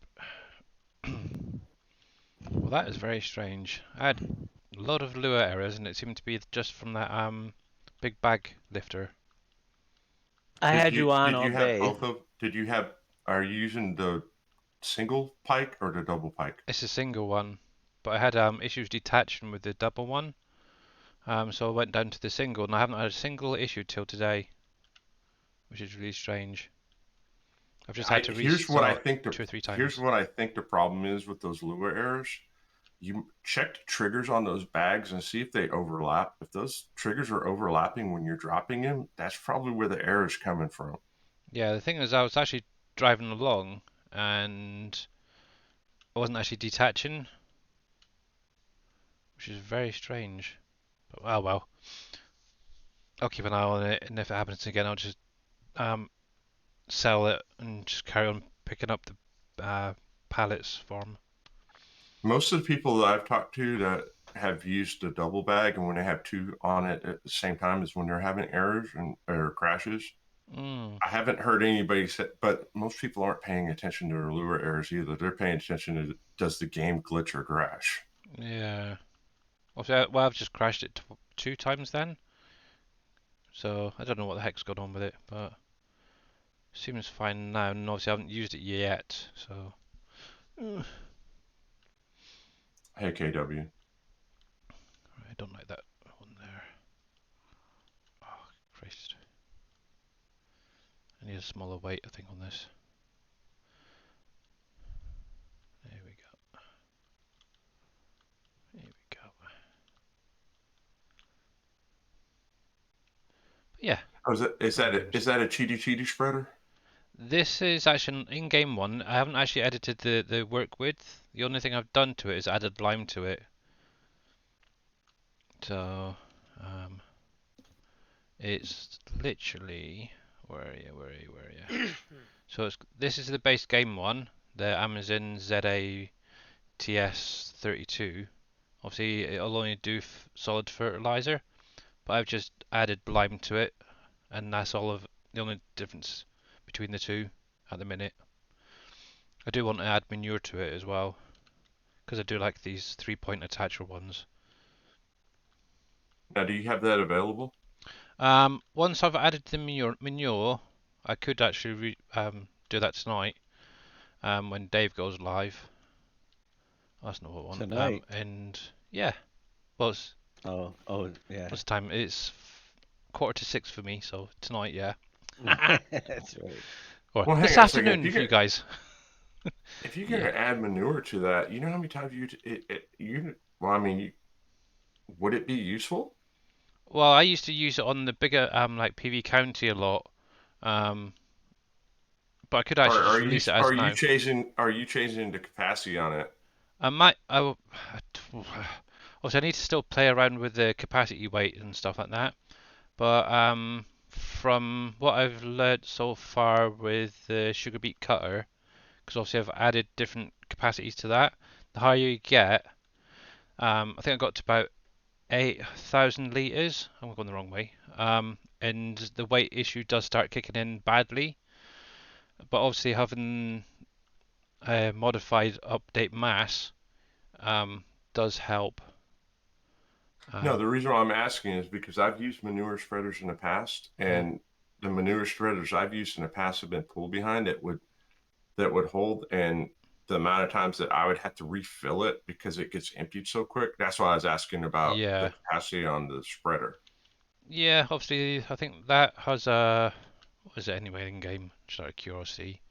Well, that is very strange. I had a lot of lure errors, and it seemed to be just from that big bag lifter. I had you on Did all you have day. both of? Did you have? Are you using the single pike or the double pike? It's a single one, but I had issues detaching with the double one. So I went down to the single, and I haven't had a single issue till today, which is really strange. I've just had to Here's what I restart think 2 or 3 times. Here's what I think the problem is with those lure errors. You check the triggers on those bags and see if they overlap. If those triggers are overlapping when you're dropping them, that's probably where the error is coming from. Yeah, the thing is, I was actually driving along, and I wasn't actually detaching, which is very strange. But oh well. I'll keep an eye on it, and if it happens again, I'll just sell it and just carry on picking up the pallets for 'em. Most of the people that I've talked to that have used a double bag and when they have two on it at the same time is when they're having errors or crashes. Mm. I haven't heard anybody say, but most people aren't paying attention to their lure errors either. They're paying attention to does the game glitch or crash. Yeah. Well, I've just crashed it 2 times then. So I don't know what the heck's going on with it, but seems fine now. And obviously I haven't used it yet, so. Hey, KW. I don't like that one there. Oh, Christ. I need a smaller weight, I think, on this. There we go. There we go. But yeah. Oh, is that a cheaty spreader? This is actually an in-game one. I haven't actually edited the work width. The only thing I've done to it is added lime to it. So, it's literally where are you? So this is the base game one, the Amazon ZA TS32. Obviously, it'll only do solid fertilizer, but I've just added lime to it, and that's all of the only difference between the two at the minute. I do want to add manure to it as well, because I do like these 3-point attacher ones. Now, do you have that available? Once I've added the manure, I could actually do that tonight. When Dave goes live. That's not what I want. Tonight. And yeah, well, it's, Oh yeah. what's the time? It's 5:45 for me, so tonight, yeah. That's right. Or Well, hang this on a second. afternoon for you guys. If you're gonna add manure to that, you know how many times well, I mean, would it be useful? Well, I used to use it on the bigger like PV County a lot. But I could actually just release it as now. Are you changing the capacity on it? I might. Obviously, I need to still play around with the capacity weight and stuff like that. But from what I've learned so far with the sugar beet cutter, because obviously I've added different capacities to that, the higher you get, I think I got to about 8,000 litres. I'm going the wrong way. And the weight issue does start kicking in badly. But obviously having a modified update mass does help. No, the reason why I'm asking is because I've used manure spreaders in the past, and the manure spreaders I've used in the past have been pull behind that would hold, and the amount of times that I would have to refill it because it gets emptied so quick. That's why I was asking about the capacity on the spreader. Yeah, obviously I think that has a what is it anyway in game? Just out of curiosity,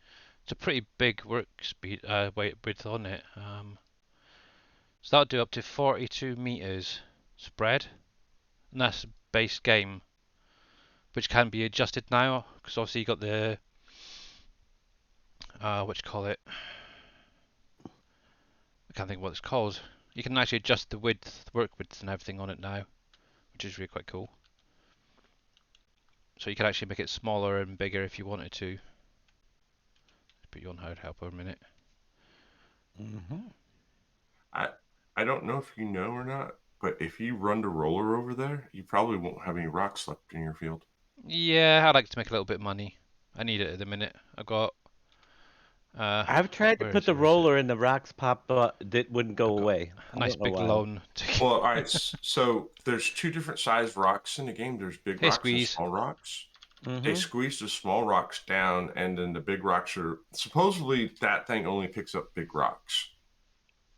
it's a pretty big work speed weight width on it. So that'll do up to 42 meters spread, and that's base game, which can be adjusted now because obviously you got the what you call it? I can't think what it's called. You can actually adjust the width, work width, and everything on it now, which is really quite cool. So you can actually make it smaller and bigger if you wanted to. Put you on hard help for a minute. I I don't know if you know or not, but if you run the roller over there, you probably won't have any rocks left in your field. Yeah, I'd like to make a little bit of money. I need it at the minute. I've got. I've tried to Where put is the it? Where is it? roller and the rocks pop up that wouldn't go I've got away. A I nice don't know big why. loan. Well, all right. So there's two different sized rocks in the game. There's big Hey, rocks and Squeeze. small rocks. They Mm-hmm. squeeze the small rocks down, and then the big rocks are supposedly that thing only picks up big rocks.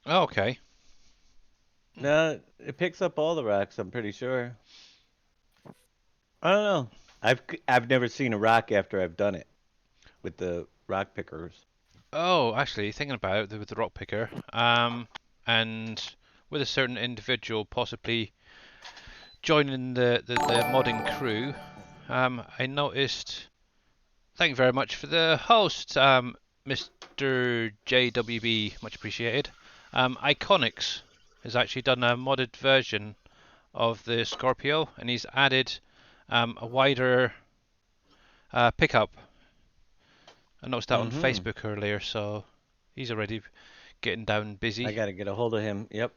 Oh, okay. No, it picks up all the rocks. I'm pretty sure. I don't know. I've never seen a rock after I've done it with the rock pickers. Oh, actually, thinking about it with the rock picker, and with a certain individual possibly joining the modding crew, I noticed. Thank you very much for the host, Mr. JWB, much appreciated. Iconics has actually done a modded version of the Scorpio, and he's added a wider pickup. I noticed that on Facebook earlier, so he's already getting down busy. I gotta get a hold of him. Yep.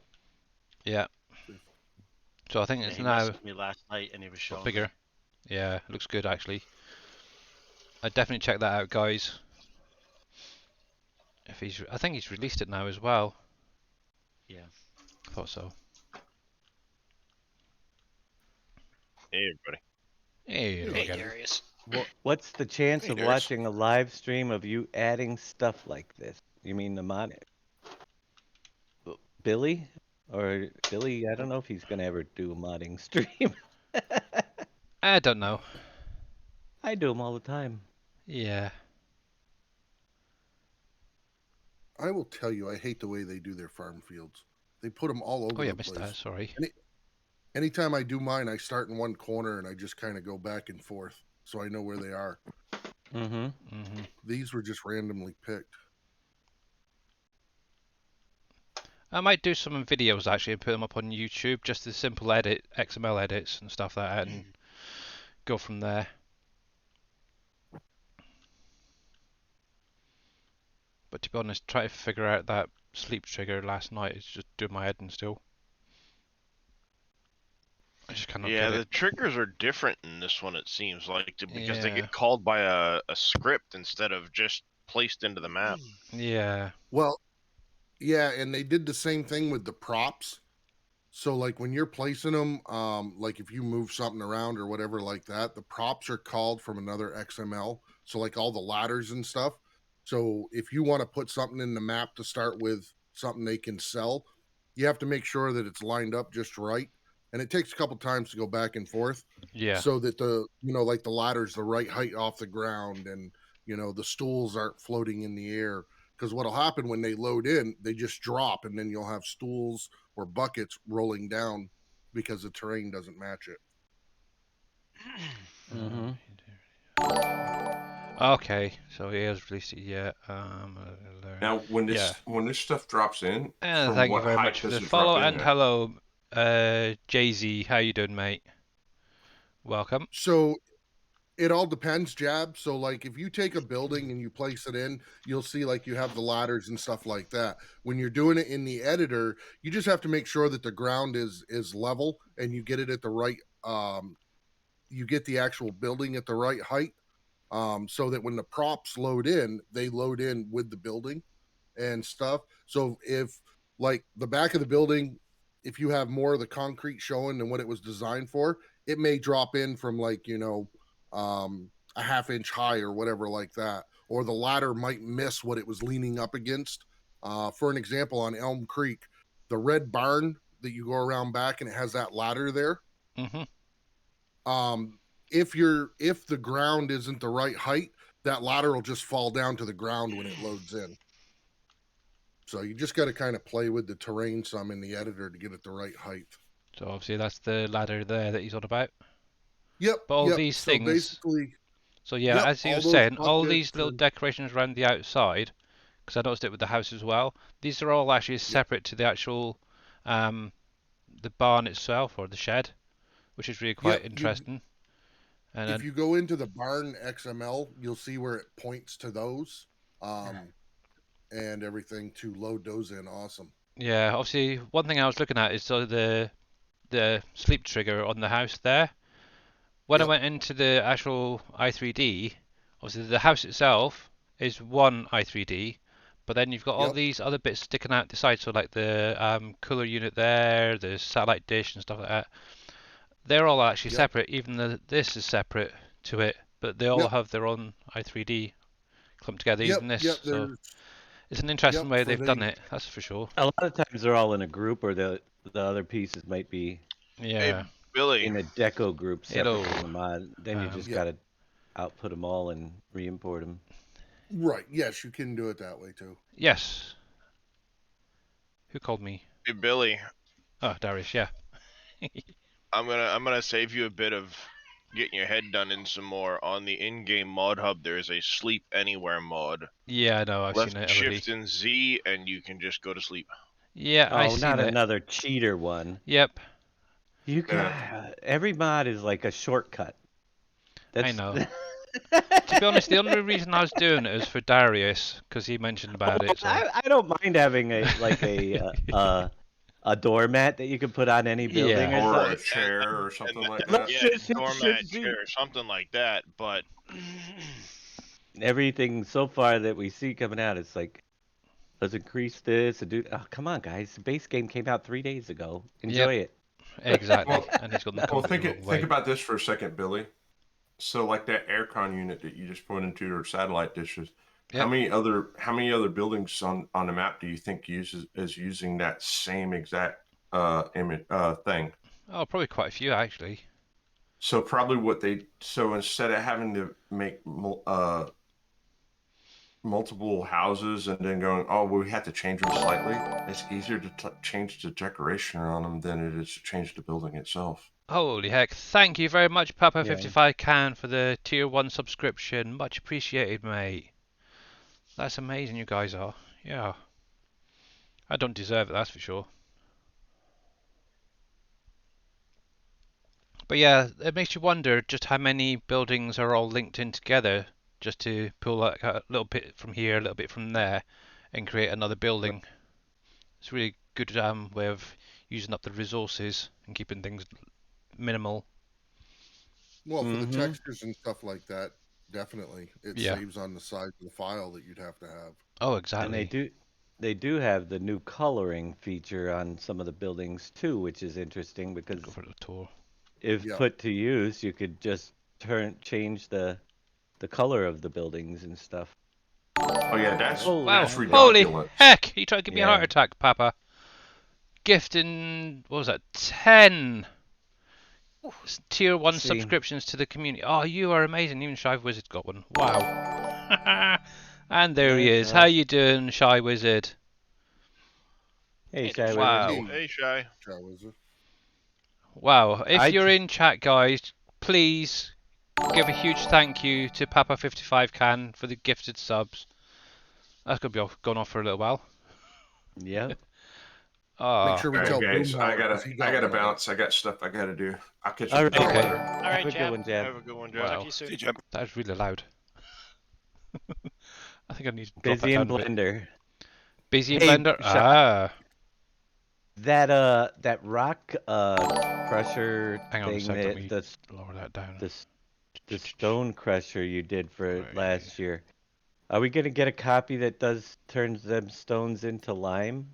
Yeah. So I think Yeah, it's he now messaged me last night and he was showing bigger. Yeah, it looks good actually. I'd definitely check that out, guys. I think he's released it now as well. Yeah. I thought so. Hey, everybody. Hey, Hey, again. Darius. What's the chance Hey, of Darius. watching a live stream of you adding stuff like this? You mean the mod? Billy? Or Billy, I don't know if he's gonna ever do a modding stream. I don't know. I do them all the time. Yeah. I will tell you, I hate the way they do their farm fields. They put them all over Oh yeah, the missed place. that. Sorry. Anytime I do mine, I start in one corner and I just kind of go back and forth, so I know where they are. Mm-hmm. Mm-hmm. These were just randomly picked. I might do some videos actually and put them up on YouTube, just the simple XML edits and stuff like that, and go from there. But to be honest, trying to figure out that sleep trigger last night is just doing my head in still. I just cannot Yeah, get the it. triggers are different in this one, it seems like, because they Yeah. get called by a script instead of just placed into the map. Yeah. Well, yeah, and they did the same thing with the props. So like when you're placing them, like if you move something around or whatever like that, the props are called from another XML. So like all the ladders and stuff. So if you want to put something in the map to start with something they can sell, you have to make sure that it's lined up just right. And it takes a couple times to go back and forth. Yeah. So that like the ladder's the right height off the ground, and the stools aren't floating in the air. Because what'll happen when they load in, they just drop, and then you'll have stools or buckets rolling down because the terrain doesn't match it. Mm-hmm. Okay, so he has released it yet. Now, when this Yeah. when this stuff drops in, And from thank you what very height much for does the it follow, drop in and at? hello, Jay-Z. How you doing, mate? Welcome. So it all depends, Jab. So like if you take a building and you place it in, you'll see like you have the ladders and stuff like that. When you're doing it in the editor, you just have to make sure that the ground is level and you get it at the right you get the actual building at the right height. So that when the props load in, they load in with the building and stuff. So if like the back of the building, if you have more of the concrete showing than what it was designed for, it may drop in from like, a half-inch high or whatever like that. Or the ladder might miss what it was leaning up against. For an example, on Elm Creek, the red barn that you go around back and it has that ladder there. Mm-hmm. If the ground isn't the right height, that ladder will just fall down to the ground when it loads in. So you just got to kind of play with the terrain some in the editor to get it the right height. So obviously that's the ladder there that he's on about. Yep. But all yep. these so things. Basically, So yeah, yep, as he all was those saying, all buckets these little and- decorations around the outside, because I noticed it with the house as well. These are all actually separate to the actual, the barn itself or the shed, which is really quite Yep, interesting. And if then, you go into the barn XML, you'll see where it points to those, and everything to load those in. Awesome. Yeah, obviously, one thing I was looking at is the sleep trigger on the house there. When I Yep. went into the actual i3D, obviously the house itself is one i3D, but then you've got all Yep. these other bits sticking out the side, so like the cooler unit there, the satellite dish and stuff like that. They're all actually Yep. separate, even though this is separate to it, but they all Yep. have their own i3D clumped together, Yep. even this. Yep. So There's it's an interesting Yep, way for they've done the- it, that's for sure. A lot of times they're all in a group, or the other pieces might be Yeah. Billy, in a deco group separate Hello. from the mod. Then you just Yeah. gotta output them all and re-import them. right. Yes, you can do it that way too. Yes. Who called me? hey, Billy, Oh, Darius, yeah. I'm gonna save you a bit of getting your head done in some more. On the in-game mod hub, there is a sleep anywhere mod. Yeah, I know, I've Left seen it already. shift and Z, and you can just go to sleep. Yeah, I Oh, seen not it. another cheater one. Yep, You can. Every mod is like a shortcut. I know. To be honest, the only reason I was doing it was for Darius, because he mentioned about it. So. I don't mind having a doormat that you can put on any building Yeah. or Or something. a chair or something like Let's that. Yeah, just hit doormat, Shift Z. chair, something like that. But Everything so far that we see coming out, it's like, let's increase this and do. Oh, come on, guys! The base game came out 3 days ago. Enjoy it. Exactly, Well- and he's got them Well, coming the wrong way. think about this for a second, Billy. So, like that aircon unit that you just put into your satellite dishes, Yep. how many other buildings on the map do you think is using that same exact image thing? Oh, probably quite a few actually. So probably so instead of having to make multiple houses and then going, oh, well, we have to change them slightly, it's easier to change the decoration on them than it is to change the building itself. Holy heck! Thank you very much, Yeah. Papa55can, for the tier 1 subscription. Much appreciated, mate. That's amazing, you guys are. Yeah. I don't deserve it, that's for sure. But yeah, it makes you wonder just how many buildings are all linked in together, just to pull like a little bit from here, a little bit from there, and create another building. It's a really good way of using up the resources and keeping things minimal. Well, for the Mhm. textures and stuff like that, definitely it Yeah. saves on the size of the file that you'd have to have. Oh, And exactly. they do have the new coloring feature on some of the buildings too, which is interesting because Go for the tour. if Yeah. put to use, you could just change the color of the buildings and stuff. Oh yeah, that's Oh, Wow! that's Holy ridiculous. heck! You tried to give me a heart Yeah. attack, Papa. Gifting, what was that? 10 tier 1 See. subscriptions to the community. Oh, you are amazing. Even Shy Wizard's got one. Wow. And there he That's is. How awesome. you doing, Shy Wizard? Hey, Hey, Shy wow. Wizard. hey, Shy. How is it? Wow. If I you're t- in chat, guys, please give a huge thank you to Papa55can for the gifted subs. That's going to be going off for a little while. Yep. Oh, Make sure we All tell right, guys, Boomhauer, I 'cause he gotta got one. bounce. I got stuff I gotta do. I'll catch you All a right. bit Okay. later. All right, Have a good Jab. one, Jab. Have a good one, Joe. Wow. Talk to you soon. See you, Jim. that was really loud. I think I need to drop that Busy down and a bit. Blender. Busy in Hey, Blender? Shy. Ah. That rock crusher Hang on a thing sec, let that me the lower that down. the stone crusher you did for Right. last year. Are we gonna get a copy that turns them stones into lime?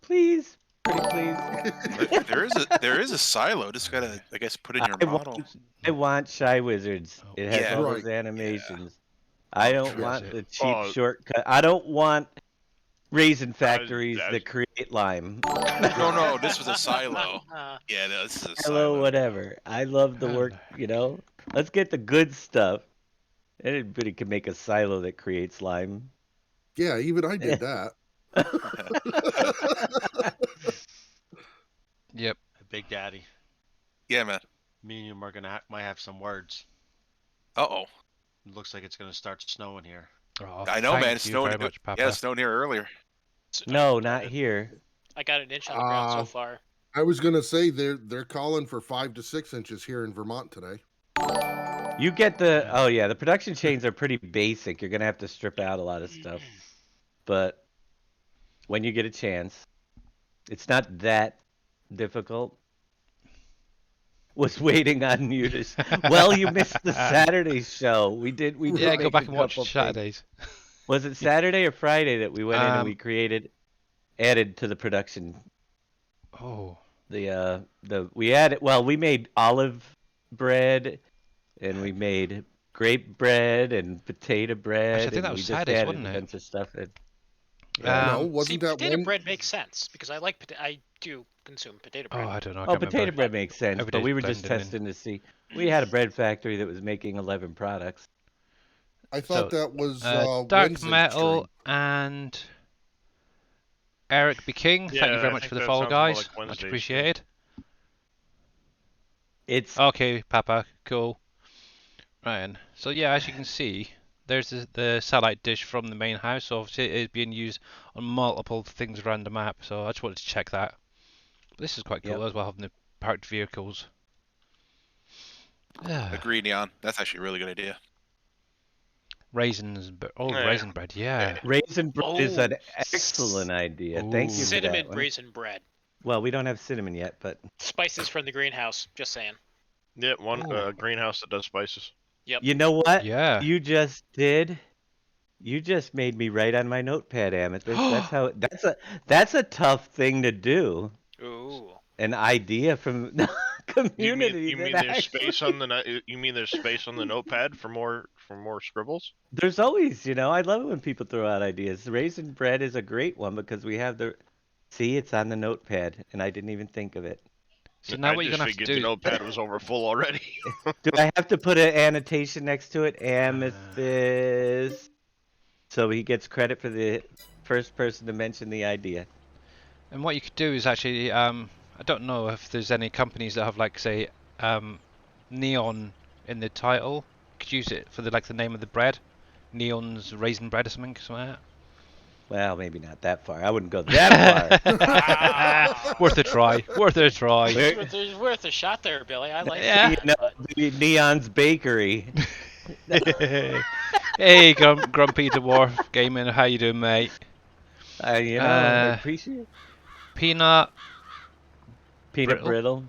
Please, pretty please. There is a silo. Just gotta, I guess, put in your I model. I want Shy Wizards. Oh, It has yeah. all Right. those animations. I Oh, don't sure. want Is the it? cheap Oh. shortcut. I don't want raisin factories that's- that create lime. No, this was a silo. Yeah, no, this is a Hello, silo. whatever. I love the work, Hello. Let's get the good stuff. Anybody can make a silo that creates lime. Yeah, even I did that. Yep. Big Daddy. Yeah, man. Me and you are gonna might have some words. Uh-oh. It looks like it's gonna start snowing here. Oh, I know, thank man. It's you snowing. very much, Papa. Yeah, it snowed here earlier. No, not here. I got an inch on the ground so Uh, far. I was gonna say they're calling for 5 to 6 inches here in Vermont today. You get the production chains are pretty basic. You're gonna have to strip out a lot of stuff. But when you get a chance, It's not that difficult. Was waiting on you to. Well, you missed the Saturday show. We did. We did Yeah, make go back a and watch couple things. Saturdays. Was it Saturday or Friday that we went in and we Um, added to the production Oh, we added, well, we made olive bread and we made grape bread and potato bread actually, I think that and was we just Saturdays, added wasn't a it? bunch of stuff in. Yeah. No, Um, wasn't See, that potato one? bread makes sense because I like I do consume potato oh, bread. I don't know. I Oh, can't potato remember. bread makes sense, Every but day's we were just blending in. testing to see. We had a bread factory that was making 11 products. I thought So, that was Dark Wednesday's Metal stream. and Eric B. King, thank you Yeah, very I much think for the that follow, sounds more guys. like Much Wednesday's appreciated. It's Okay, Papa, cool. Right, and so yeah, as you can see, there's the satellite dish from the main house. So obviously it is being used on multiple things around the map. So I just wanted to check that. But this is quite cool Yep. as well, having the parked vehicles. Yeah. Agree, Neon. That's actually a really good idea. Raisins, Yeah. raisin bread, yeah. raisin bread is an Oh, excellent idea. Thank you for Cinnamon that one. raisin bread. Well, we don't have cinnamon yet, but Spices from the greenhouse. Just saying. Yeah, one Ooh. greenhouse that does spices. you know what? Yeah. You just did. You just made me write on my notepad, Amethyst. That's a tough thing to do. Ooh. An idea from the community. You mean that there's actually- space on the you mean there's space on the notepad for more scribbles? There's always, I love it when people throw out ideas. Raisin bread is a great one because we have the. See, it's on the notepad, and I didn't even think of it. So now I what you're just gonna have to figured the do? notepad was over full already. Do I have to put an annotation next to it? Amethyst. So he gets credit for the first person to mention the idea. And what you could do is actually, I don't know if there's any companies that have like say, neon in the title. You could use it for the name of the bread, Neon's raisin bread or something like that. Well, maybe not that far. I wouldn't go that far. Wow. Worth a try. Worth a try. It's worth a shot there, Billy. I like Yeah. that. The Neon's Bakery. Hey, Grumpy Dwarf Gaming, how you doing, mate? I appreciate it. Peanut. Peanut brittle.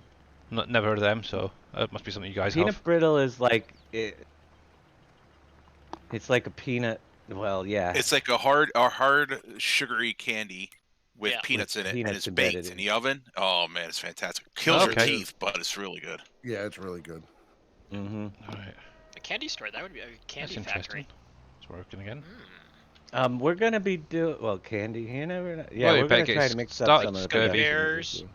Never heard of them, so it must be something you guys Peanut have. brittle is like it's like a peanut. Well, yeah. It's like a hard sugary candy with Yeah. peanuts in it, and peanuts it's embedded baked in in the oven. Oh man, it's fantastic. Kills your Okay. teeth, but it's really good. Yeah, it's really good. Mm-hmm. Alright, A candy store. That would be a that's candy interesting. factory. It's working again. We're gonna be candy. You never know. Yeah, Well, you we're better gonna get try it to mix up started, some of the Scurvy. productions Bears. this year.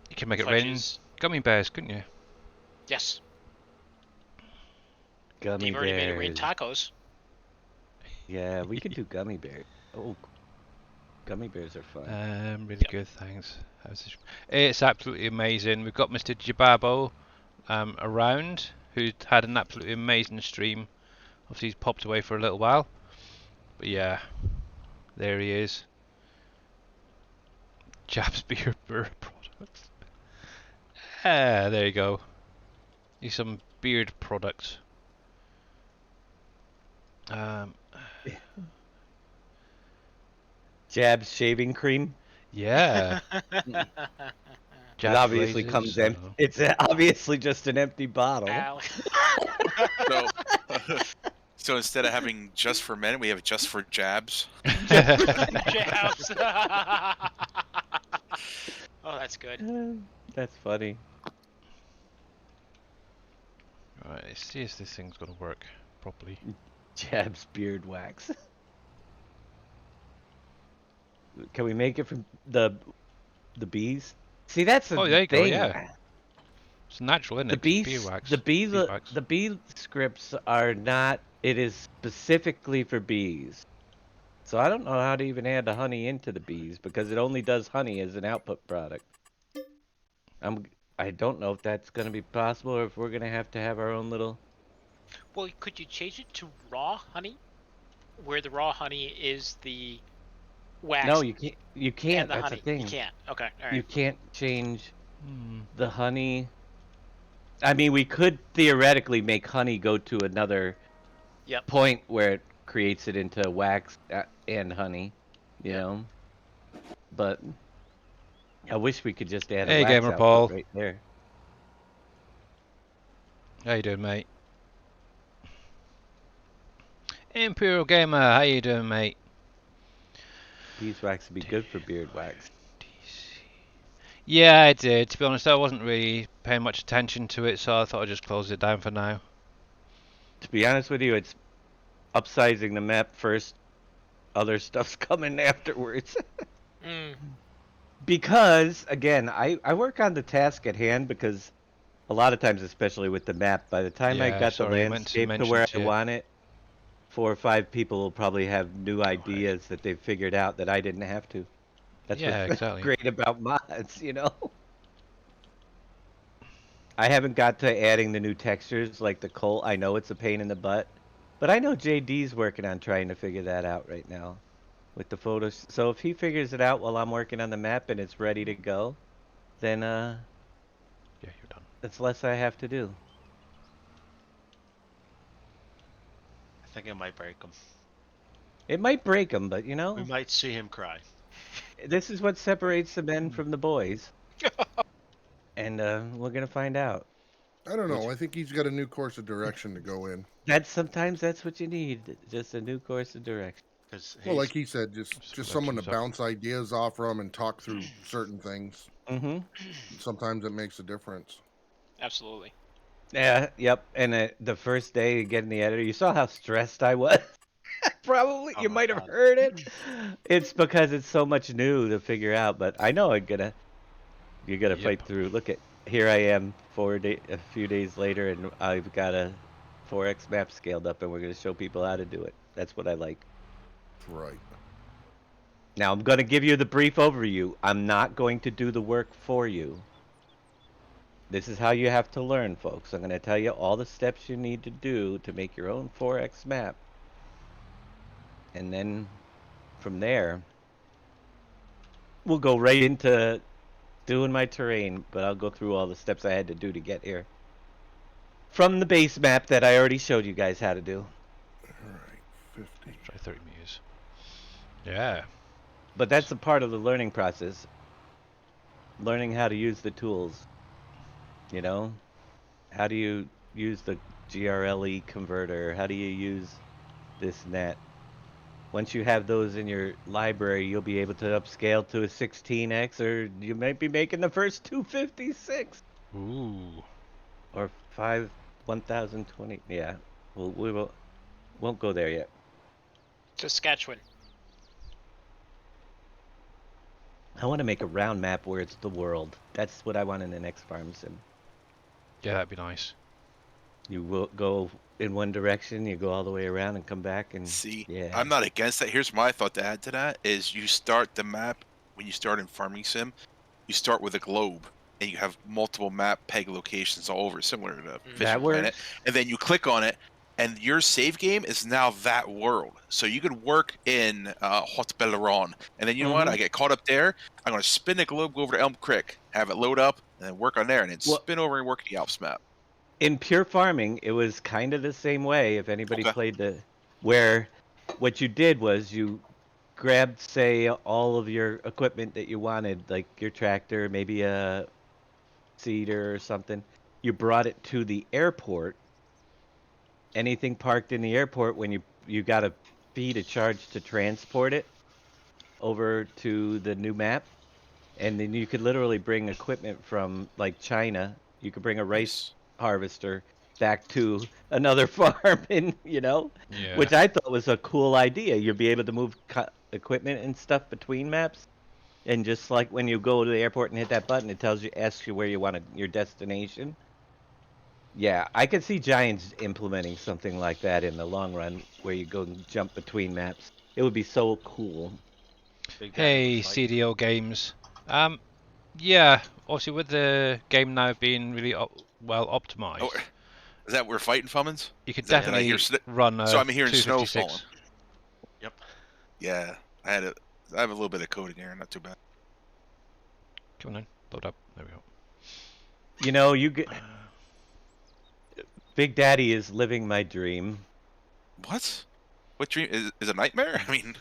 You can make it rain. Fudges. Gummy bears, couldn't you? Yes. Gummy You've already made it rain bears. tacos. Yeah, we could do gummy bears. Oh, gummy bears are fun. Really Yep. good, thanks. It's absolutely amazing. We've got Mr. Jababo around, who had an absolutely amazing stream. Obviously, he's popped away for a little while. But yeah, there he is. Jab's beer products. Ah, there you go. He's some beard products. Jab's shaving cream. Yeah. It Jab's obviously razors, comes so- empty. It's obviously just an empty bottle. Ow. So, so instead of having just for men, we have just for jabs. Jabs. Oh, that's good. That's funny. Right, let's see if this thing's gonna work properly. Jab's beard wax. Can we make it from the bees? See, that's the Oh, there you go, thing. yeah. It's natural, isn't The it? bee, Beeswax. the bee, Beeswax. the bee scripts are not. It is specifically for bees. So I don't know how to even add the honey into the bees because it only does honey as an output product. I don't know if that's going to be possible or if we're going to have our own little. Well, could you change it to raw honey, where the raw honey is the wax? No, you can't. You can't. And the That's honey. the thing. You can't. Okay. All You right. can't change Hmm. the honey. I mean, we could theoretically make honey go to another Yep. point where it creates it into wax and honey, you know. but I wish we could just add a Hey, wax Gamer output Paul. right there. How you doing, mate? Imperial Gamer, how you doing, mate? Beeswax would be good for beard wax. Yeah, I did. To be honest, I wasn't really paying much attention to it, so I thought I'd just close it down for now. To be honest with you, it's upsizing the map first. Other stuff's coming afterwards. Because, again, I work on the task at hand because a lot of times, especially with the map, by the time I Yeah, got the sorry, I meant to landscape to mention where to I you. want it, 4 or 5 people will probably have new ideas that they've figured out that I didn't have to. That's Yeah, what's exactly. great about mods, you know? I haven't got to adding the new textures like the coal. I know it's a pain in the butt, but I know JD's working on trying to figure that out right now with the photos. So if he figures it out while I'm working on the map and it's ready to go, then Yeah, you're done. that's less I have to do. I think it might break him. It might break him, but you know, We might see him cry. this is what separates the men from the boys. And we're gonna find out. I don't know. I think he's got a new course of direction to go in. Sometimes that's what you need, just a new course of direction. Well, like he said, just someone to Selections up. bounce ideas off from and talk through certain things. Mm-hmm. Sometimes it makes a difference. Absolutely. Yeah, yep. And the first day getting the editor, you saw how stressed I was. Probably, Oh you my might have God. heard it. It's because it's so much new to figure out, but I know you gotta Yep. fight through. Look at, here I am, a few days later, and I've got a 4X map scaled up, and we're gonna show people how to do it. That's what I like. Right. Now I'm gonna give you the brief overview. I'm not going to do the work for you. This is how you have to learn, folks. I'm gonna tell you all the steps you need to do to make your own 4X map. And then from there, we'll go right into doing my terrain, but I'll go through all the steps I had to do to get here. From the base map that I already showed you guys how to do. All right. 50. Try 30 meters. Yeah. But that's a part of the learning process. Learning how to use the tools. You know? How do you use the GRLE converter? How do you use this and that? Once you have those in your library, you'll be able to upscale to a 16x, or you might be making the first 256. Ooh. Or 1020. Yeah, won't go there yet. Saskatchewan. I want to make a round map where it's the world. That's what I want in the next farm sim. Yeah, that'd be nice. You will go in one direction, you go all the way around and come back and See, yeah. I'm not against that. Here's my thought to add to that: is you start the map when you start in Farming Sim, you start with a globe, and you have multiple map peg locations all over, similar to Fishing works. Planet. And then you click on it, and your save game is now that world. So you could work in Hot Belleron, and then you know what? I get caught up there. I'm gonna spin the globe, go over to Elm Creek, have it load up, and then work on there, and then spin over and work the Alps map. In pure farming, it was kind of the same way. If anybody played where what you did was you grabbed, say, all of your equipment that you wanted, like your tractor, maybe a seeder or something. You brought it to the airport. Anything parked in the airport, when you got to feed a charge to transport it over to the new map, and then you could literally bring equipment from like China. You could bring a rice harvester back to another farm, and Yeah. which I thought was a cool idea. You'll be able to move equipment and stuff between maps, and just like when you go to the airport and hit that button, it asks you where you want your destination. Yeah, I could see Giants implementing something like that in the long run, where you go and jump between maps. It would be so cool. Hey, CDO Games. Yeah, obviously with the game now being really well optimized. Oh, is that we're fighting Fummins? You could Is that- did I definitely hear run so I'm hearing snow 256. falling. Yep. Yeah, I have a little bit of coding here, not too bad. Come on in, load up. There we go. You know, you get Big Daddy is living my dream. What? What dream is a nightmare? I mean,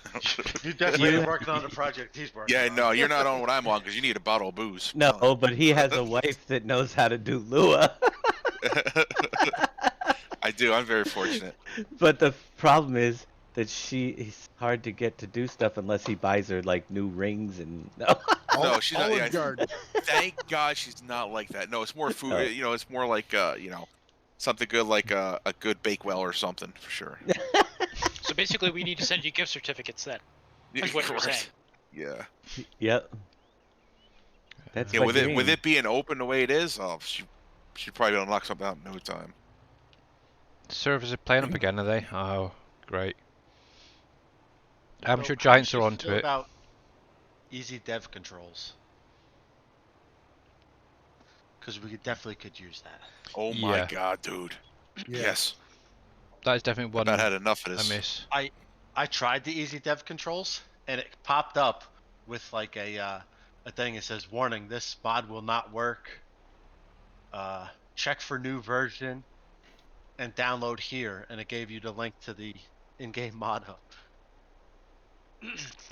You definitely ain't working on the project he's working yeah, on. no, you're not on what I'm on because you need a bottle of booze. I'm No, telling but he has a wife that knows how to do Lua. you. I do. I'm very fortunate. But the problem is that it's hard to get to do stuff unless he buys her like new rings and no. No, she's not. Yeah, Olive Garden. thank God she's not like that. No, it's more food. Oh. You know, it's more like something good like a good Bakewell or something for sure. So basically, we need to send you gift certificates then. That's what you're Correct. saying. Yeah. Yep. That's Yeah. my With dream. it being open the way it is, she'd probably unlock something out in no time. Servers are playing up again, are they? Oh, great. I'm So sure how Giants do are you onto feel it. About easy dev controls, because we definitely could use that. Oh my Yeah. God, dude. Yeah. Yes. That is definitely one I've had enough of I this. miss. I tried the easy dev controls, and it popped up with like a thing that says, "Warning: this mod will not work. Check for new version and download here." And it gave you the link to the in-game mod hub.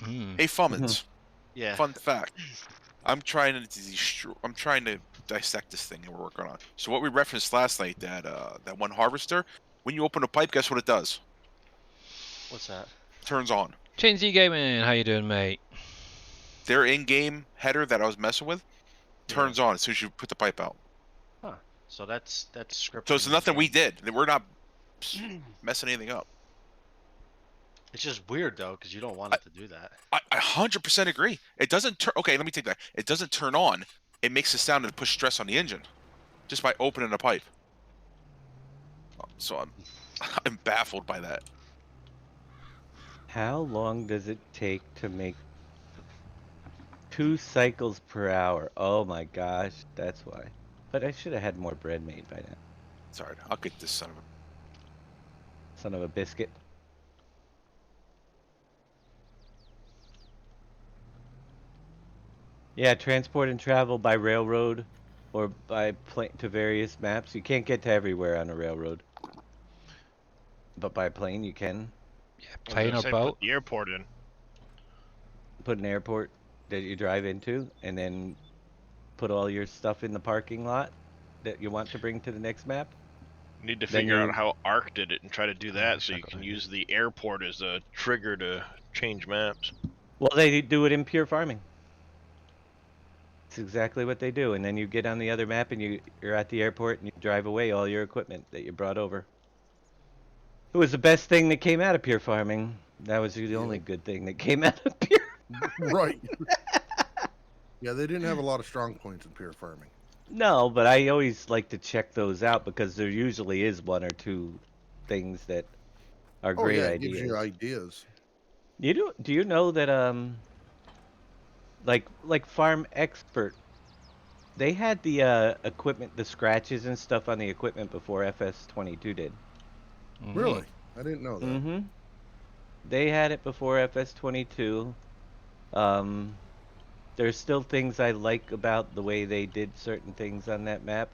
Mm. Hey, Fummins. Yeah. Fun fact. I'm trying to dissect this thing that we're working on. So what we referenced last night, that one harvester, when you open a pipe, guess what it does? What's that? Turns on. Chain Z Gaming, how you doing, mate? Their in-game header that I was messing with turns on as soon as you put the pipe out. Huh. So that's scripted. So it's nothing in-game. we did. We're not messing anything up. It's just weird though, because you don't want it to do that. I 100% agree. It doesn't turn. Okay, let me take that. It doesn't turn on. It makes a sound and push stress on the engine, just by opening the pipe. So I'm baffled by that. How long does it take to make 2 cycles per hour? Oh my gosh, that's why. But I should have had more bread made by now. Sorry, I'll get this son of a. Son of a biscuit. Yeah, transport and travel by railroad or by plane to various maps. You can't get to everywhere on a railroad. But by plane you can. Yeah, I was plane gonna or say, boat. Put the airport in. Put an airport that you drive into and then put all your stuff in the parking lot that you want to bring to the next map. Need to Then figure you- out how Ark did it and try to do that so I you got can an use the airport as a trigger to change maps. Well, they do it in pure farming. It's exactly what they do. And then you get on the other map and you're at the airport and you drive away all your equipment that you brought over. It was the best thing that came out of pure farming. That was the only good thing that came out of pure Right. Yeah, they didn't have a lot of strong points in pure farming. No, but I always like to check those out because there usually is 1 or 2 things that are Oh great yeah, it ideas. gives you ideas. Do you know that like Farm Expert, they had the equipment, the scratches and stuff on the equipment before FS22 did. Mhm. Really? I didn't know that. Mm-hmm. They had it before FS22. There's still things I like about the way they did certain things on that map.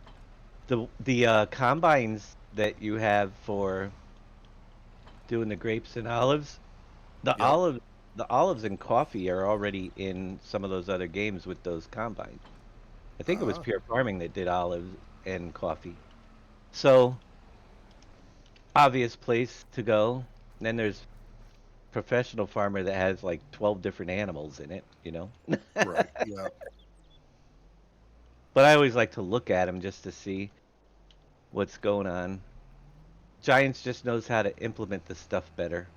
The combines that you have for doing the grapes and olives, the Yep. olives and coffee are already in some of those other games with those combines. I think it was Ah. Pure Farming that did olives and coffee. So obvious place to go. And then there's Professional Farmer that has like 12 different animals in it, you know. Right. Yeah. But I always like to look at them just to see what's going on. Giants just knows how to implement the stuff better.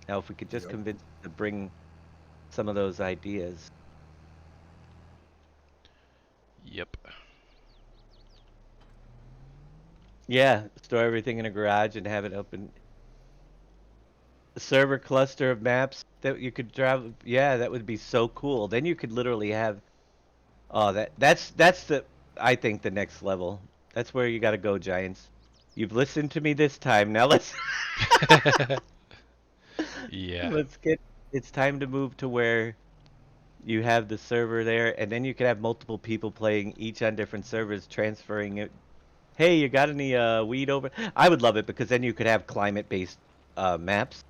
Now, if we could just Yep. convince them to bring some of those ideas. Yep. Yeah, store everything in a garage and have it open. A server cluster of maps that you could drive. Yeah, that would be so cool. Then you could literally have. Oh, that's the. I think the next level. That's where you got to go, Giants. You've listened to me this time. Now let's. Yeah. Let's get. It's time to move to where you have the server there, and then you can have multiple people playing each on different servers, transferring it. Hey, you got any weed over? I would love it because then you could have climate-based maps,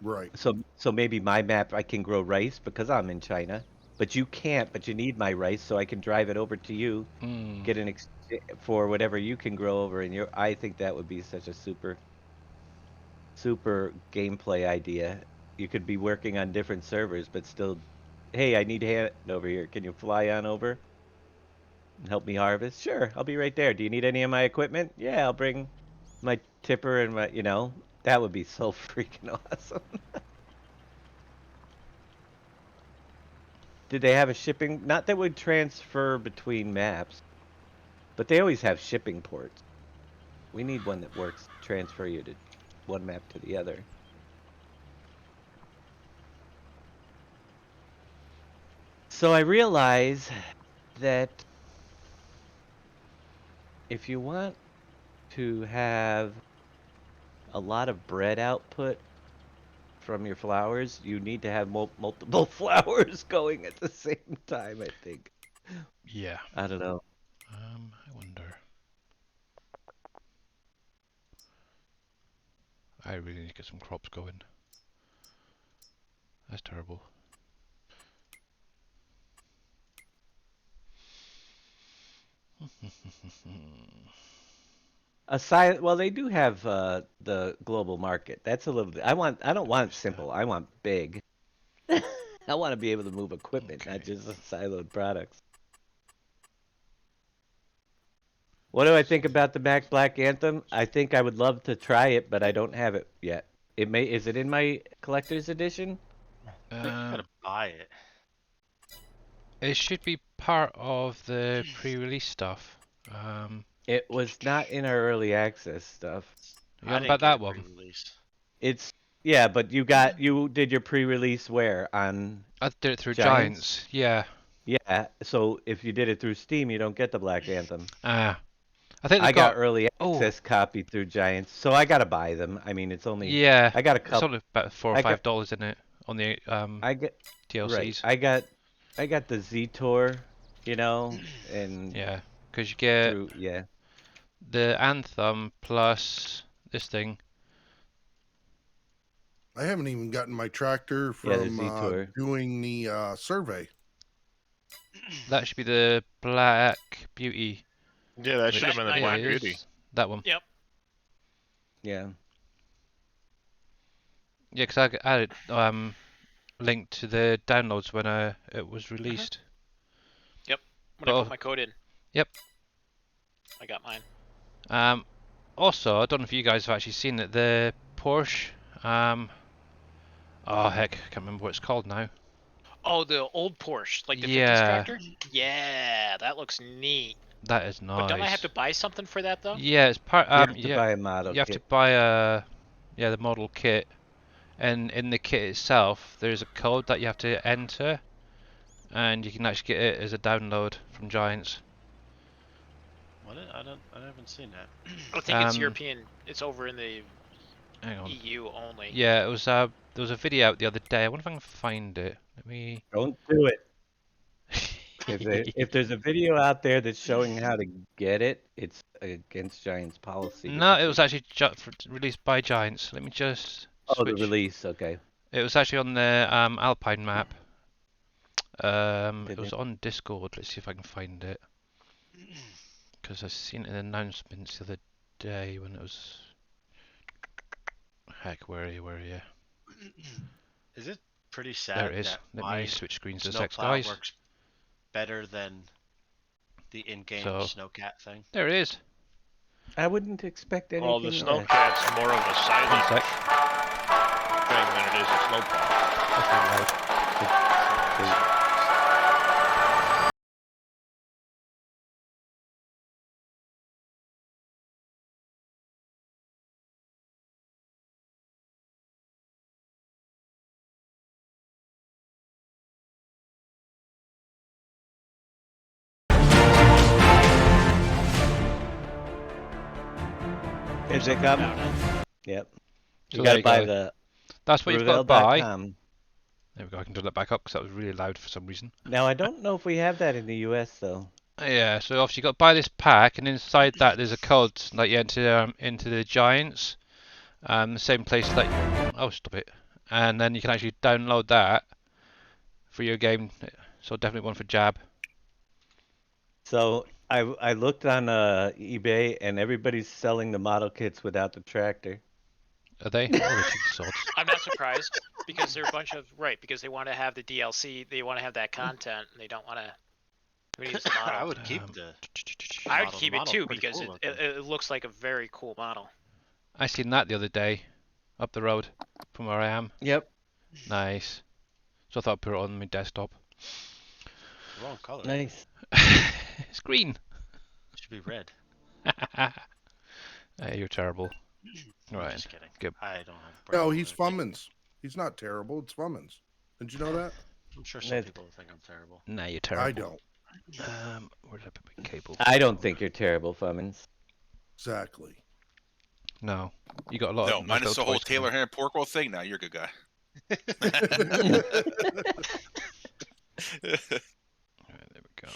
Right. So maybe my map I can grow rice because I'm in China, but you can't. But you need my rice so I can drive it over to you, Hmm. get an for whatever you can grow over in your. I think that would be such a super gameplay idea. You could be working on different servers, but still, hey, I need hand over here. Can you fly on over and help me harvest? Sure, I'll be right there. Do you need any of my equipment? Yeah, I'll bring my tipper and my, that would be so freaking awesome. Did they have a shipping? Not that would transfer between maps, but they always have shipping ports. We need one that works, transfer you to one map to the other. So I realize that if you want to have a lot of bread output from your flowers, you need to have multiple flowers going at the same time, I think. Yeah. I don't know. I wonder. I really need to get some crops going. That's terrible. Well, they do have the global market. That's a little bit. I don't want simple. I want big. I want to be able to move equipment, not just siloed products. What do I think about the Mac Black Anthem? I think I would love to try it, but I don't have it yet. Is it in my collector's edition? I think you gotta buy it. It should be part of the pre-release stuff. It was not in our early access stuff. You on about that one? Yeah, but you did your pre-release where on? I did it through Giants. Yeah. Yeah. So if you did it through Steam, you don't get the Black Anthem. I think I got early access copy through Giants, so I gotta buy them. I mean, it's only I got a couple. It's only about $4 or $5 in it on the I get DLCs. Right. I got the Z-Tor, and yeah, because you get the Anthem plus this thing. I haven't even gotten my tractor from doing the survey. That should be the Black Beauty. Yeah, that should have been the Black Beauty. That one. Yep. Yeah. Yeah, because I added linked to the downloads when it was released. Yep. When I put my code in. Yep. I got mine. Also, I don't know if you guys have actually seen it. The Porsche. Oh heck, I can't remember what it's called now. Oh, the old Porsche, like the 50s tractor? Yeah, that looks neat. That is nice. But don't I have to buy something for that though? Yeah, it's part. You have to buy a model. You have to buy the model kit, and in the kit itself, there's a code that you have to enter, and you can actually get it as a download from Giants. What? I haven't seen that. I think it's European. It's over in the Hang on. EU only. Yeah, it was. There was a video out the other day. I wonder if I can find it. Let me. Don't do it. If there's a video out there that's showing how to get it, it's against Giants policy. No, it was actually released by Giants. Let me just. Oh, the release. Okay. It was actually on the Alpine map. It was on Discord. Let's see if I can find it. Because I seen it in announcements the other day when it was. Heck, where are you? Is it pretty sad? There it is. That Let me switch screens to Snowplow guys. works better than the in-game Snowcat thing. There it is. I wouldn't expect anything. Well, the Snowcat's more of a silent thing than it is a snowplow. Is it coming? Yep. So You there gotta buy go. the. That's what you've got to buy. Revell.com. There we go. I can turn that back up because that was really loud for some reason. Now I don't know if we have that in the US though. Yeah, so obviously you got to buy this pack, and inside that there's a code that you enter into the Giants, the same place that. Oh, stop it! and then you can actually download that for your game. So definitely one for Jab. So I looked on eBay and everybody's selling the model kits without the tractor. Are they? Oh, the cheeky sods. I'm not surprised because they're a bunch of because they want to have the DLC, they want to have that content, and they don't want to use the model. I would keep Um, the. I would model. keep The it model's too pretty because cool it looks like a very cool model. I seen that the other day, up the road from where I am. Yep. Nice. So I thought I'd put it on my desktop. Wrong color. Nice. It's green. It should be red. Hey, you're terrible. I'm Right. just kidding. Good. I don't have. No, brown he's color. Fummins. He's not terrible. It's Fummins. Did you know that? I'm sure some That- people think I'm terrible. Nah, you're terrible. I don't. Where did I put my cable? I don't think you're terrible, Fummins. Exactly. No. You got a lot No, of nice minus the little whole toys coming. Taylor Hand Porkwell thing. Now you're a good guy. Alright, there we go.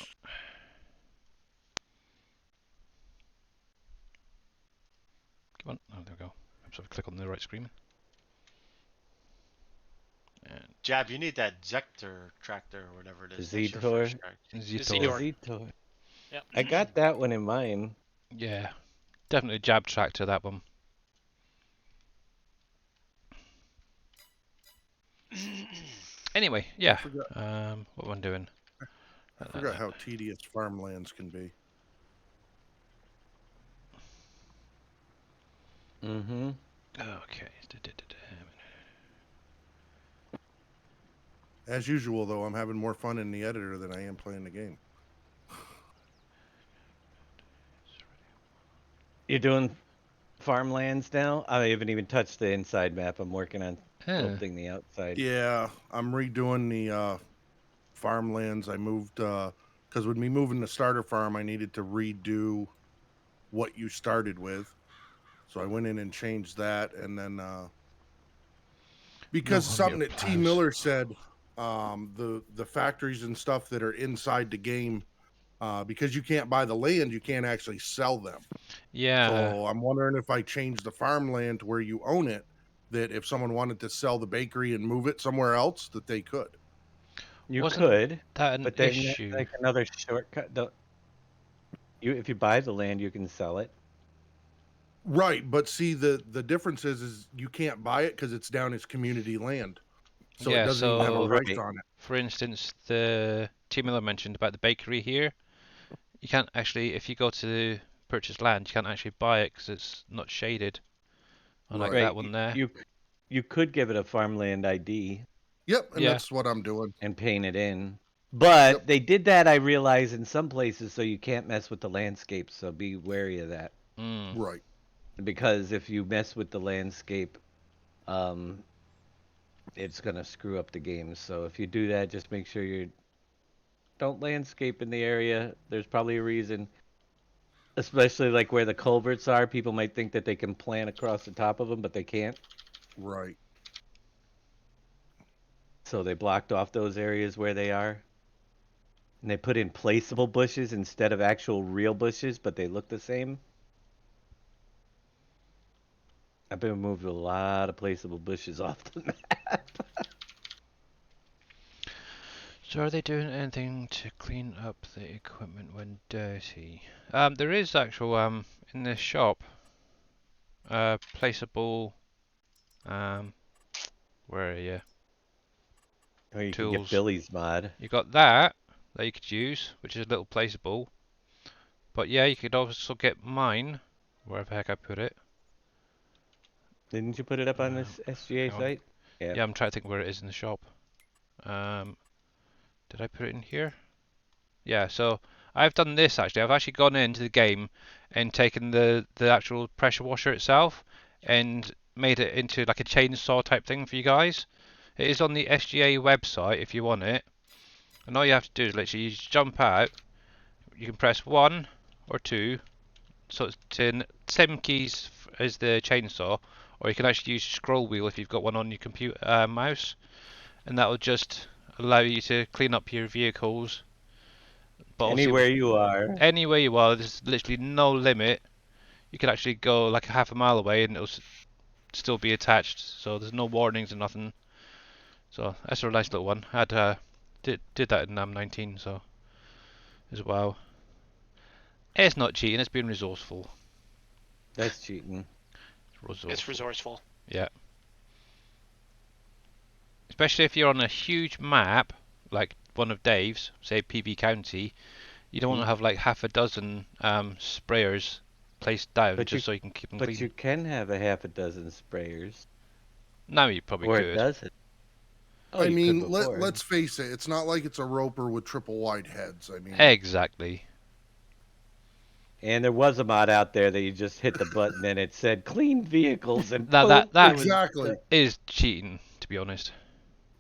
Come on. Oh, there we go. I'm sorry, click on the right screen. And Jab, you need that Zector tractor or whatever it is. The That's your Zetor? first track. Zetor. Zetor. Yep. I got that one in mine. yeah, definitely Jab tractor, that one. Anyway, yeah. forgot- What am I doing? I forgot how tedious farmlands can be. Mm-hmm. Okay. As usual, though, I'm having more fun in the editor than I am playing the game. You're doing farmlands now? I haven't even touched the inside map. I'm working on Huh. building the outside. Yeah, I'm redoing the farmlands. I moved because with me moving the starter farm, I needed to redo what you started with. So I went in and changed that, and then because No, I'm something your that T pals. Miller said, the factories and stuff that are inside the game, because you can't buy the land, you can't actually sell them. Yeah. So I'm wondering if I change the farmland to where you own it, that if someone wanted to sell the bakery and move it somewhere else, that they could. You Wasn't could, that an but then that's issue? like another shortcut. If you buy the land, you can sell it. Right, but see the difference is you can't buy it because it's down as community land, so Yeah, it doesn't even have a so- right Right. on it. For instance, the T Miller mentioned about the bakery here. You can't actually, if you go to purchase land, you can't actually buy it because it's not shaded. Unlike Right. that one there. You could give it a farmland ID Yep, and Yeah. that's what I'm doing. and paint it in. But Yep. they did that, I realize, in some places, so you can't mess with the landscape. So be wary of that. Mm. Right. Because if you mess with the landscape, it's gonna screw up the game. So if you do that, just make sure you don't landscape in the area. There's probably a reason. Especially like where the culverts are, people might think that they can plant across the top of them, but they can't. Right. So they blocked off those areas where they are. And they put in placeable bushes instead of actual real bushes, but they look the same. I've been moved a lot of placeable bushes off the map. So are they doing anything to clean up the equipment when dirty? There is actual in this shop placeable where are you? Or you can Tools. get Billy's mod. You got that you could use, which is a little placeable. But yeah, you could also get mine, wherever the heck I put it. Didn't you put it up on this SGA hang on. site? Yeah, I'm trying to think where it is in the shop. Did I put it in here? Yeah, so I've done this actually. I've actually gone into the game and taken the actual pressure washer itself and made it into like a chainsaw type thing for you guys. It is on the SGA website if you want it. And all you have to do is literally you just jump out. You can press 1 or 2. So it's same keys as the chainsaw. Or you can actually use your scroll wheel if you've got one on your computer mouse. And that will just allow you to clean up your vehicles. But obviously Anywhere you are. anywhere you are, there's literally no limit. You can actually go like a half a mile away and it'll still be attached. So there's no warnings or nothing. So that's a nice little one. Had did that in 19, so as well. It's not cheating. It's being resourceful. That's cheating. It's resourceful. Yeah. Especially if you're on a huge map, like one of Dave's, say PV County, you don't want to have like half a dozen sprayers placed down But just so you can keep them But clean. you can have a half a dozen sprayers. Now you probably Or could. it doesn't. Oh, I you mean, could before. let's face it. It's not like it's a roper with triple wide heads. I mean, Exactly. And there was a mod out there that you just hit the button and it said clean vehicles and That boom, that it was exactly. done. is cheating, to be honest.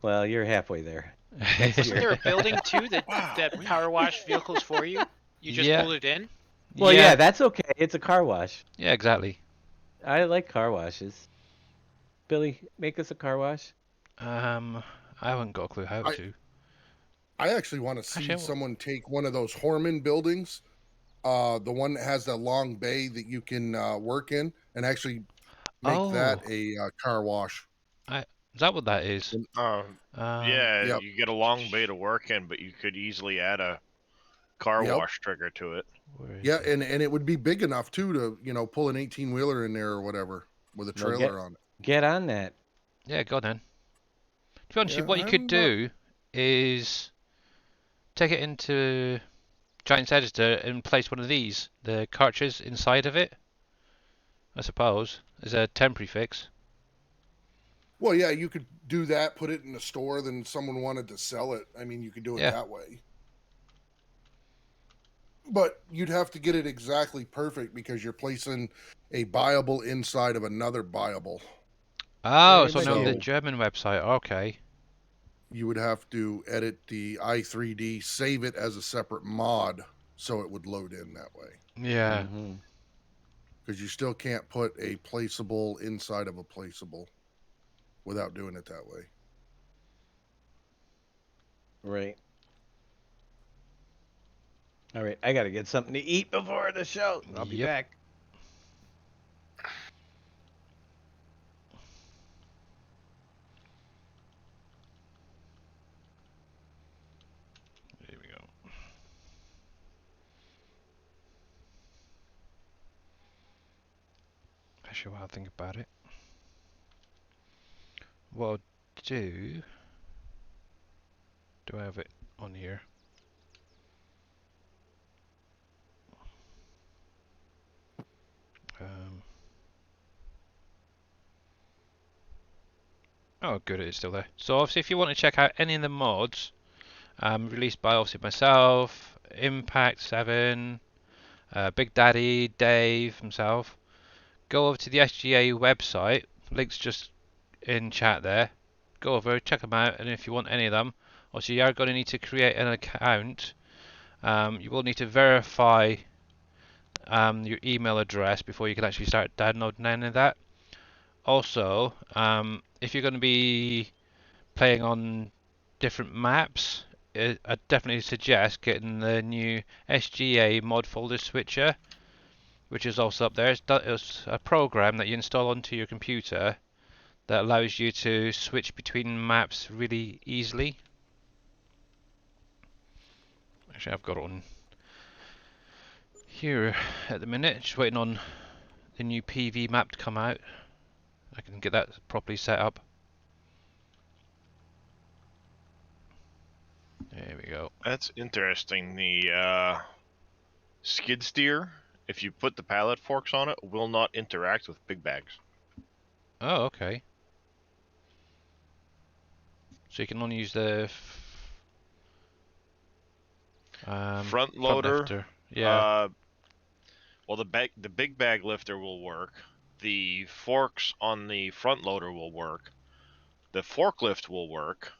Well, you're halfway there. Wasn't there a building too that Wow, that power washed vehicles for you? You just Yeah. pulled it in. Well, yeah, that's okay. It's a car wash. Yeah, exactly. I like car washes. Billy, make us a car wash. I haven't got a clue how to. I actually want to see Actually, someone take one of those Horman buildings, the one that has that long bay that you can work in, and actually make that a car wash. Is that what that is? Yeah, Yep. you get a long bay to work in, but you could easily add a car Yep. wash trigger to it. Where is Yeah, it? and it would be big enough too to pull an 18-wheeler in there or whatever with a Well, trailer on it. Get on that. Yeah, go on then. To be honest, Yeah, what you could I'm not- do is take it into Giant's Editor and place one of these, the cartridges inside of it. I suppose as a temporary fix. Well, yeah, you could do that, put it in the store, then someone wanted to sell it. I mean, you could do it Yeah. that way. But you'd have to get it exactly perfect because you're placing a buyable inside of another buyable. Oh, Very it's on much the so. German website. Okay. You would have to edit the i3D, save it as a separate mod so it would load in that way. Yeah. Mhm. Because you still can't put a placeable inside of a placeable without doing it that way. Right. All right, I gotta get something to eat before the show. I'll be Yep. back. There we go. Actually, while I think about it, what I'll do I have it on here? Oh, good, it is still there. So obviously, if you want to check out any of the mods released by obviously myself, Impact 7, Big Daddy, Dave himself, go over to the SGA website. Links just in chat there. Go over, check them out, and if you want any of them, obviously you are going to need to create an account. You will need to verify your email address before you can actually start downloading any of that. Also, if you're going to be playing on different maps, I definitely suggest getting the new SGA mod folder switcher, which is also up there. It's a program that you install onto your computer that allows you to switch between maps really easily. Actually, I've got it on here at the minute, just waiting on the new PV map to come out. I can get that properly set up. There we go. That's interesting. The skid steer, if you put the pallet forks on it, will not interact with big bags. Oh, okay. So you can only use the front loader. lifter. Yeah. Well, the big bag lifter will work. The forks on the front loader will work. The forklift will work.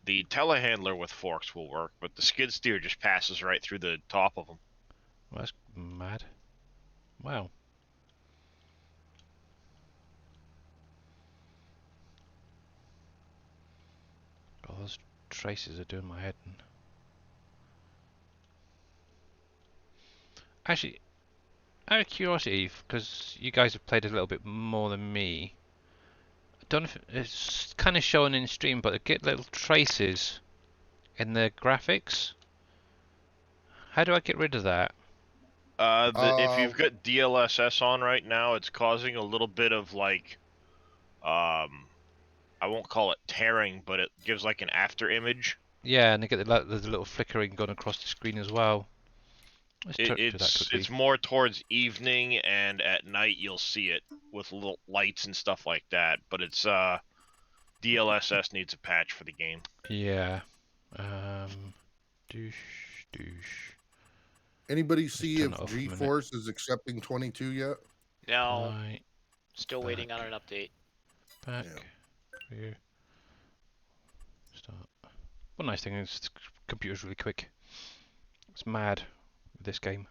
The telehandler with forks will work, but the skid steer just passes right through the top of them. Well, that's mad. Wow. All those traces are doing my head in. Actually, out of curiosity, because you guys have played a little bit more than me, don't know if it's kind of shown in stream, but I get little traces in the graphics. How do I get rid of that? If you've got DLSS on right now, it's causing a little bit of like, I won't call it tearing, but it gives like an after image. Yeah, and I get the little flickering going across the screen as well. Let's do that quickly. It's more towards evening, and at night you'll see it with little lights and stuff like that. But it's DLSS needs a patch for the game. Yeah. Douche. Anybody see turn if it off a minute. GeForce is accepting 22 yet? No, Right. still waiting on an update. Back. Clear. Start. One nice thing is the computer's really quick. It's mad with this game.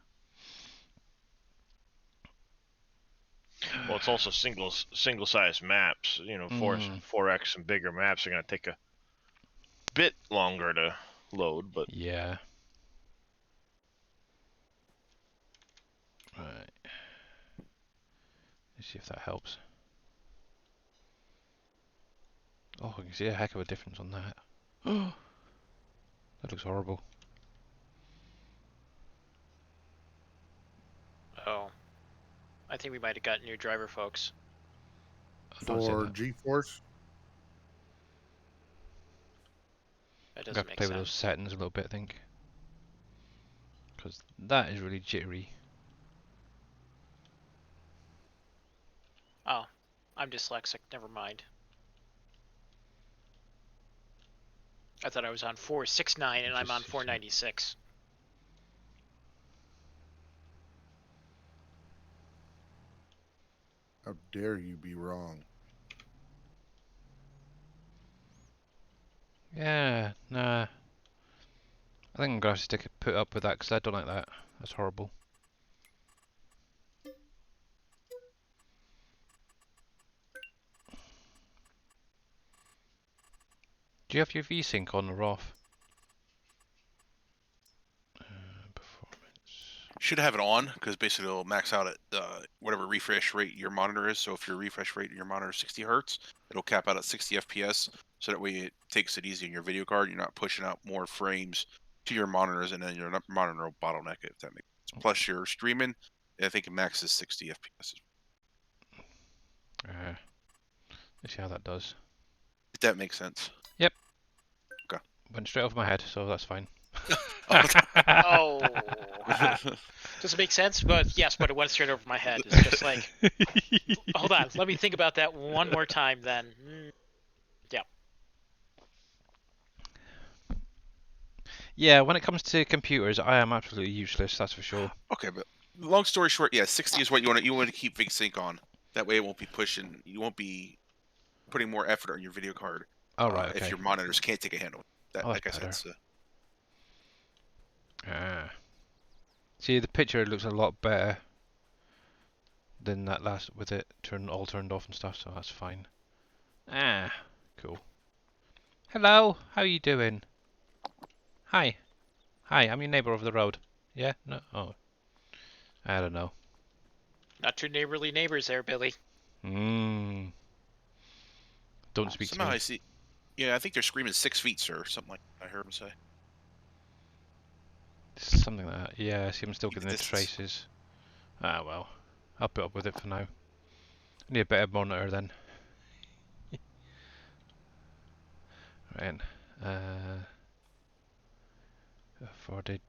Well, it's also single size maps. You know, 4x and bigger maps are gonna take a bit longer to load, but Yeah. Right. Let's see if that helps. Oh, I can see a heck of a difference on that. That looks horrible. Oh. I think we might have got new driver, folks. I don't see For that. GeForce? That I've doesn't got to make play with those sense. settings a little bit, I think. Because that is really jittery. Oh, I'm dyslexic. Never mind. I thought I was on 469 and I'm on 496. How dare you be wrong? Yeah, nah. I think I'm going to have to put up with that because I don't like that. That's horrible. Do you have your VSync on or off? Performance. Should have it on because basically it'll max out at whatever refresh rate your monitor is. So if your refresh rate in your monitor is 60 hertz, it'll cap out at 60 FPS. So that way it takes it easy in your video card. You're not pushing out more frames to your monitors, and then your monitor will bottleneck it. If that makes sense. Plus, you're streaming. I think it maxes 60 FPS. Let's see how that does. If that makes sense. Yep. Okay. Went straight over my head, so that's fine. Oh. Does it make sense? But yes, but it went straight over my head. It's just like, hold on, let me think about that one more time then. Yeah. Yeah, when it comes to computers, I am absolutely useless, that's for sure. Okay, but long story short, yeah, 60 is what you want to keep VSync on. That way it won't be pushing. You won't be putting more effort on your video card. Oh, right, okay. If your monitors can't take a handle. That, Oh, like I that's said. Ah. See, the picture looks a lot better than that last with it all turned off and stuff, so that's fine. Ah, cool. Hello, how you doing? Hi. Hi, I'm your neighbour over the road. Yeah? No? Oh. I don't know. Not too neighborly neighbors there, Billy. Don't speak to Somehow me. I see. Yeah, I think they're screaming 6 feet, sir. Something like that I heard him say. Something like that. Yeah, I see I'm still Keep getting the the distance. traces. Ah, well. I'll put up with it for now. I need a better monitor then. Right. For the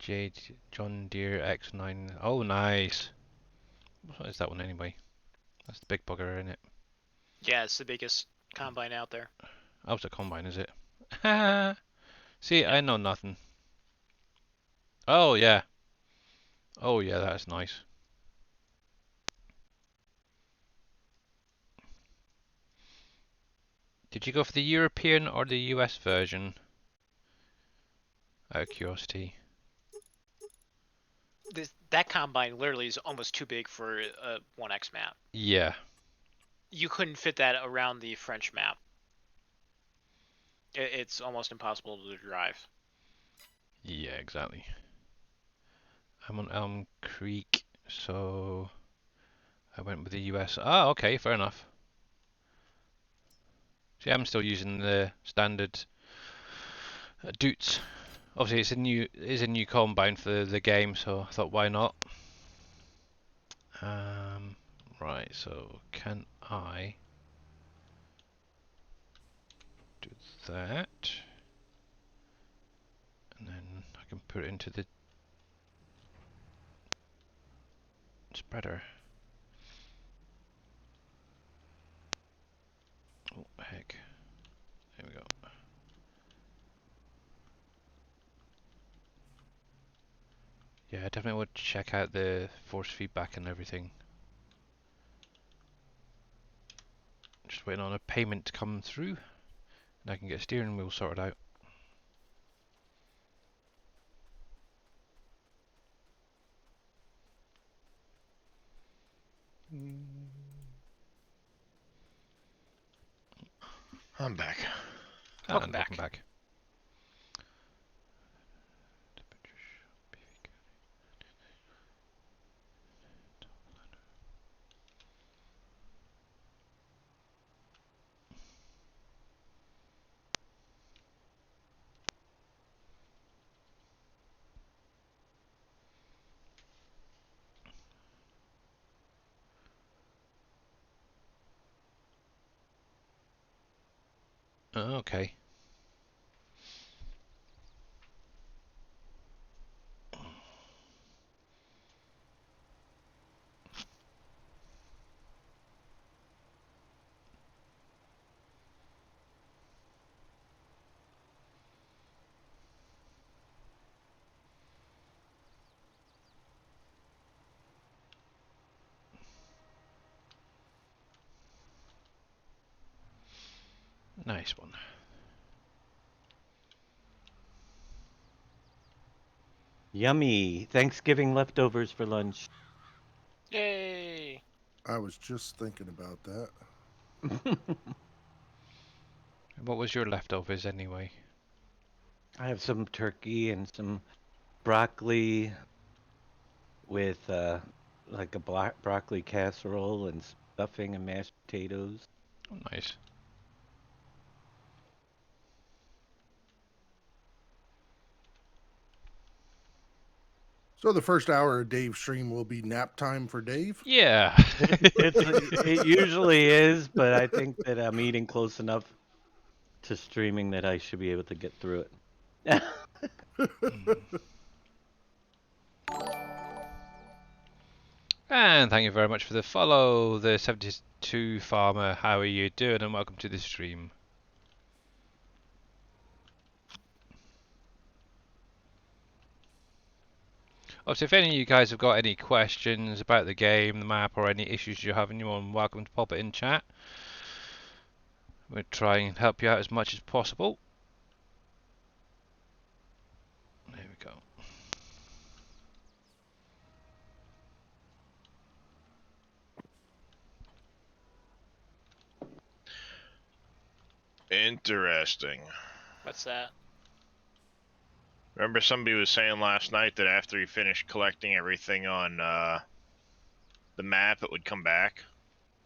John Deere X9. Oh, nice. What is that one anyway? That's the big bugger, isn't it? Yeah, it's the biggest combine out there. Oh, it's a combine, is it? See, I know nothing. Oh, yeah. Oh, yeah, that's nice. Did you go for the European or the US version? Out of curiosity. That combine literally is almost too big for a 1X map. Yeah. You couldn't fit that around the French map. It's almost impossible to drive. Yeah, exactly. I'm on Elm Creek, so I went with the US. Ah, okay, fair enough. See, I'm still using the standard Doots. Obviously, it's a new combine for the game, so I thought, why not? Right. So can I do that? And then I can put it into the spreader. Oh, heck. There we go. Yeah, I definitely would check out the force feedback and everything. Just waiting on a payment to come through, and I can get a steering wheel sorted out. I'm back. Welcome And back. welcome back. Okay. Nice one. Yummy. Thanksgiving leftovers for lunch. Yay! I was just thinking about that. What was your leftovers anyway? I have some turkey and some broccoli with like a broccoli casserole and stuffing and mashed potatoes. Oh, nice. So the first hour of Dave's stream will be nap time for Dave. Yeah. It usually is, but I think that I'm eating close enough to streaming that I should be able to get through it. And thank you very much for the follow, the 72 Farmer. How are you doing? And welcome to the stream. Obviously, if any of you guys have got any questions about the game, the map, or any issues you're having, you're welcome to pop it in chat. We'll try and help you out as much as possible. There we go. Interesting. What's that? Remember somebody was saying last night that after he finished collecting everything on the map, it would come back?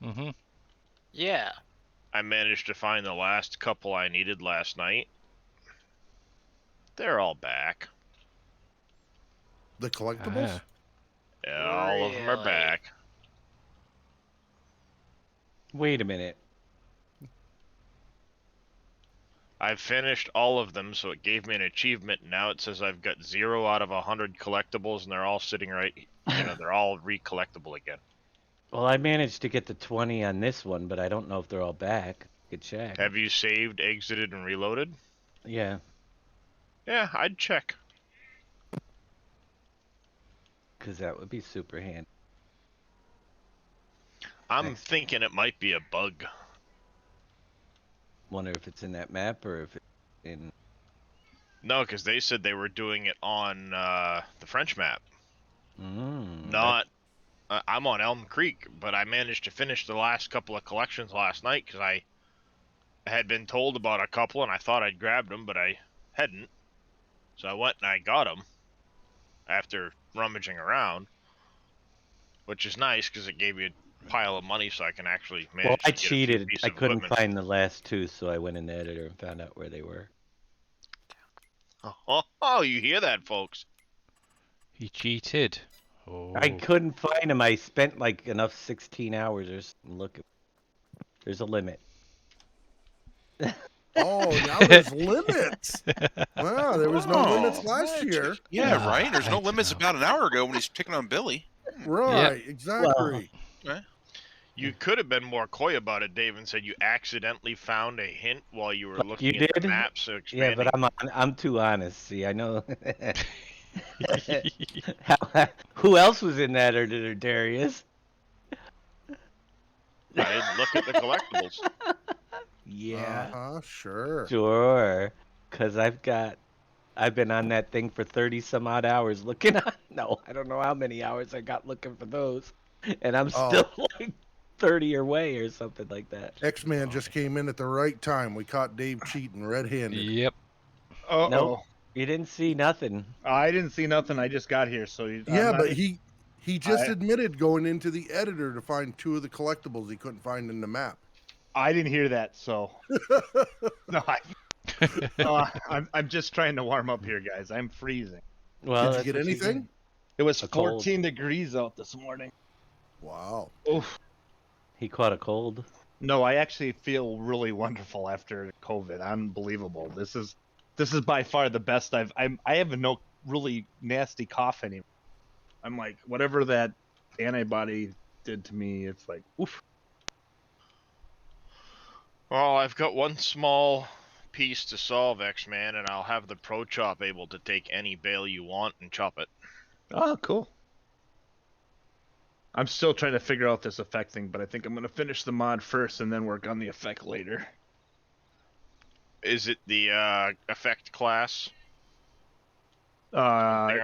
Mm-hmm. Yeah. I managed to find the last couple I needed last night. They're all back. The collectibles? Yeah, all of them are Really? back. Wait a minute. I've finished all of them, so it gave me an achievement. Now it says I've got 0 out of 100 collectibles, and they're all sitting right. They're all recollectible again. Well, I managed to get to 20 on this one, but I don't know if they're all back. Good check. Have you saved, exited, and reloaded? Yeah. Yeah, I'd check. Because that would be super handy. I'm Thanks. thinking it might be a bug. Wonder if it's in that map or if it's in. No, because they said they were doing it on the French map. That- I'm on Elm Creek, but I managed to finish the last couple of collections last night because I had been told about a couple and I thought I'd grabbed them, but I hadn't. So I went and I got them after rummaging around, which is nice because it gave you pile of money so I can actually manage. Well, I to get a few cheated. pieces I of couldn't equipment. find the last two, so I went in the editor and found out where they were. Oh, you hear that, folks? He cheated. Oh. I couldn't find them. I spent like enough 16 hours or something looking. There's a limit. Oh, now there's limits. Wow, there was no limits last year. Yeah, right. There's no I limits dunno. about an hour ago when he's picking on Billy. Right, exactly. You could have been more coy about it, Dave, and said you accidentally found a hint while you were Like looking you at the did? maps. So Yeah, but I'm too honest. See, I know. Who else was in that editor, Darius? I didn't look at the collectibles. Yeah. Sure. Sure. Cause I've been on that thing for 30 some odd hours looking on. No, I don't know how many hours I got looking for those. And I'm still like 30 away or something like that. X-Man just came in at the right time. We caught Dave cheating red-handed. Yep. Uh-oh. Nope. You didn't see nothing. I didn't see nothing. I just got here, so Yeah, but he just I- admitted going into the editor to find two of the collectibles he couldn't find in the map. I didn't hear that, so no, I'm just trying to warm up here, guys. I'm freezing. Well, Did you get anything? It was A cold. 14 degrees out this morning. Wow. Oof. He caught a cold. No, I actually feel really wonderful after COVID. Unbelievable. This is by far the best I have no really nasty cough anymore. I'm like, whatever that antibody did to me, it's like, oof. Well, I've got one small piece to solve, X-Man, and I'll have the Pro Chop able to take any bale you want and chop it. Oh, cool. I'm still trying to figure out this effect thing, but I think I'm going to finish the mod first and then work on the effect later. Is it the effect class? There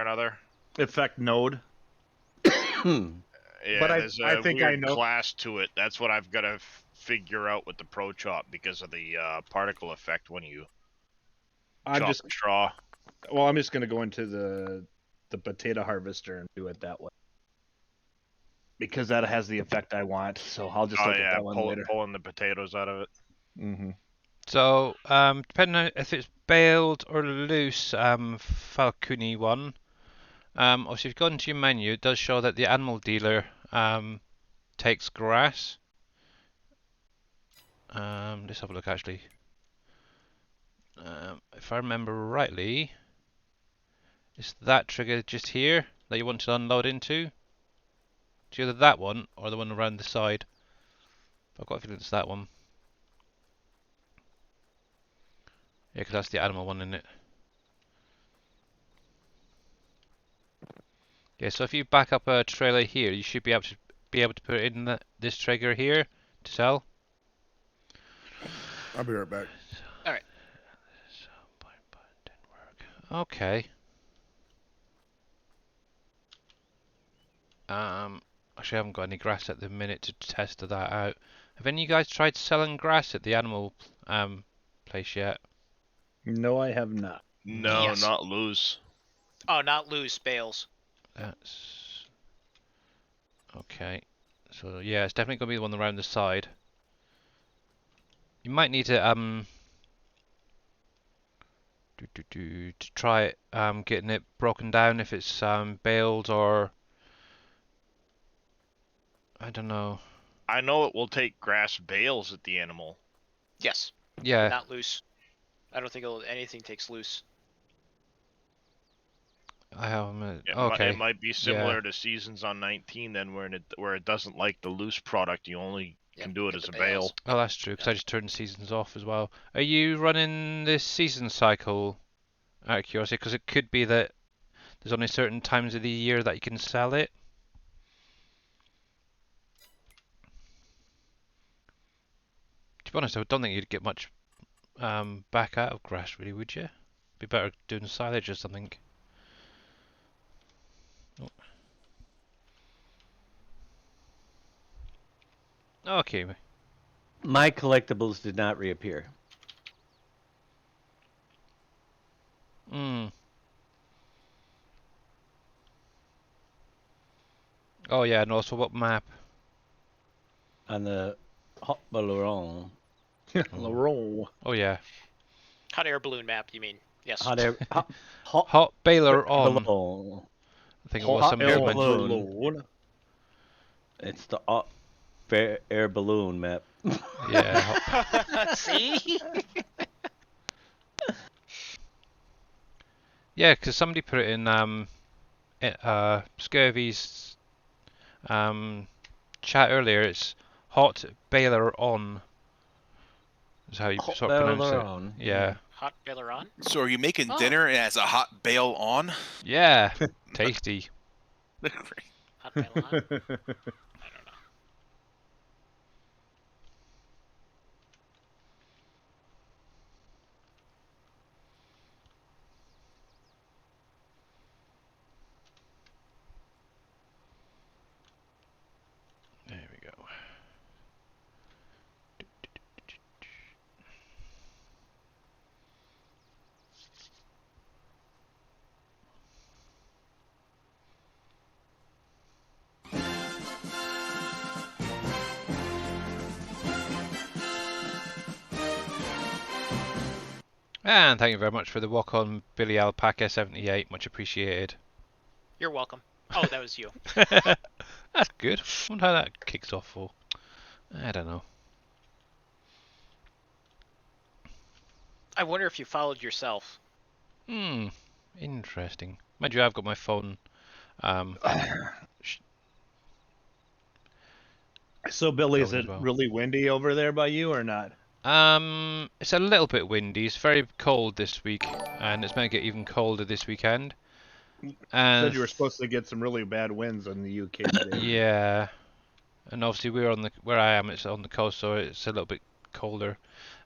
another? Effect node. Yeah, But there's a I think I weird know- class to it. That's what I've got to figure out with the Pro Chop because of the particle effect when you I'm chop just the straw. well, I'm just going to go into the potato harvester and do it that way. Because that has the effect I want, so I'll just look at that one later. Pulling the potatoes out of it. Mm-hmm. So, depending on if it's baled or loose, Falcone one. Or if you've gone to your menu, it does show that the animal dealer takes grass. Let's have a look actually. If I remember rightly, it's that trigger just here that you want to unload into. It's either that one or the one around the side. I've got a feeling it's that one. Yeah, because that's the animal one, isn't it? Yeah, so if you back up a trailer here, you should be able to put it in this trigger here to sell. I'll be right back. Alright. Didn't work. Okay. Actually, I haven't got any grass at the minute to test that out. Have any of you guys tried selling grass at the animal place yet? No, I have not. No, Yes. not loose. Oh, not loose bales. That's okay. So yeah, it's definitely gonna be the one around the side. You might need to to try getting it broken down if it's baled or I don't know. I know it will take grass bales at the animal. Yes. Yeah. Not loose. I don't think anything takes loose. I haven't. It Okay. it might be similar to Seasons on 19 then, where it doesn't like the loose product. You only can do it get as the a bale. bales. Oh, that's true. Because I just turned seasons off as well. Are you running this season cycle out of curiosity? Because it could be that there's only certain times of the year that you can sell it. To be honest, I don't think you'd get much back out of grass, really, would you? Be better doing silage or something. Oh. Okay. My collectibles did not reappear. Hmm. Oh yeah, and also what map? on the hot balloon. Laurel. Oh yeah. Hot air balloon map, you mean? Yes. Hot air. Hot Hot Baylor on. balloon. I think it was Hot somebody air who mentioned. balloon. It's the hot air balloon map. Yeah. hot- See? Yeah, because somebody put it in Scurvy's chat earlier. It's Hot Baylor on. Is how you Hot sort of pronounce Baylor it. on. Yeah. Hot Baylor on? So are you making Oh. dinner and has a hot bale on? Yeah. Tasty. Hot Baylor on? I don't know. There we go. And thank you very much for the walk on Billy Alpaca 78. Much appreciated. You're welcome. Oh, that was you. That's good. I wonder how that kicks off for. I don't know. I wonder if you followed yourself. Interesting. Mind you, I've got my phone. So, Billy, is Going as it well. really windy over there by you or not? It's a little bit windy. It's very cold this week, and it's going to get even colder this weekend. You And said you were supposed to get some really bad winds in the UK today. yeah, and obviously we're on the where I am. It's on the coast, so it's a little bit colder.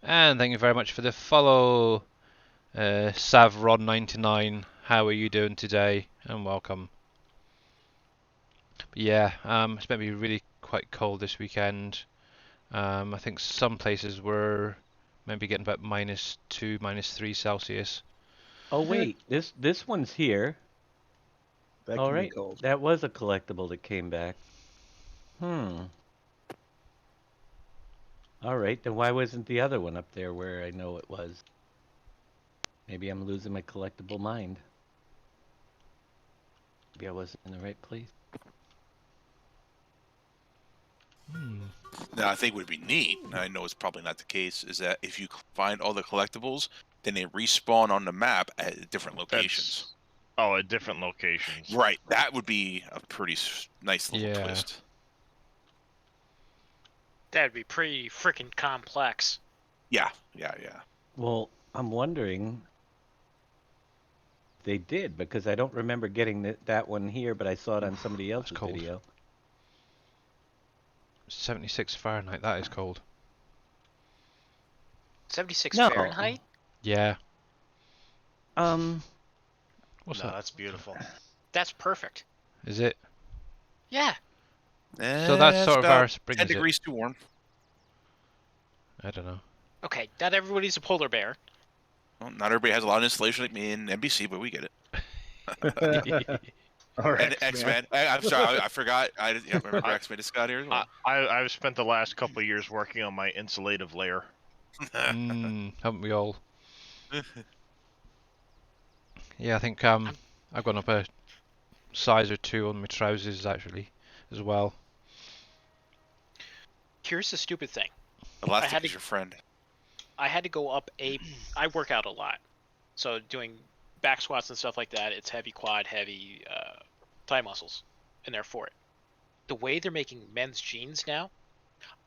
And thank you very much for the follow, Savron99. How are you doing today? And welcome. But yeah, it's going to be really quite cold this weekend. I think some places were maybe getting about -2, -3 Celsius. Oh wait, this one's here. That All can be right, cold. that was a collectible that came back. All right, then why wasn't the other one up there where I know it was? Maybe I'm losing my collectible mind. Maybe I wasn't in the right place. Now, I think would be neat, and I know it's probably not the case, is that if you find all the collectibles, then they respawn on the map at different locations. Oh, at different locations. Right, that would be a pretty nice little Yeah. twist. That'd be pretty freaking complex. Yeah. Well, I'm wondering. They did, because I don't remember getting that one here, but I saw it on somebody else's cold. video. 76 Fahrenheit. That is cold. 76 No. Fahrenheit? Yeah. No, What's that? that's beautiful. That's perfect. Is it? Yeah. So that's It's sort of about our spring. 10 is it? degrees too warm. I don't know. Okay, not everybody's a polar bear. Well, not everybody has a lot of insulation like me and NBC, but we get it. Or And X-Men. I'm sorry, I forgot. I didn't remember X-Men is Scott here as well. I've spent the last couple of years working on my insulative layer. Haven't we all? Yeah, I think I've gone up a size or 2 on my trousers actually, as well. Here's the stupid thing. Elastic is your friend. I had to go up I work out a lot. So doing back squats and stuff like that, it's heavy quad, heavy thigh muscles in there for it. The way they're making men's jeans now,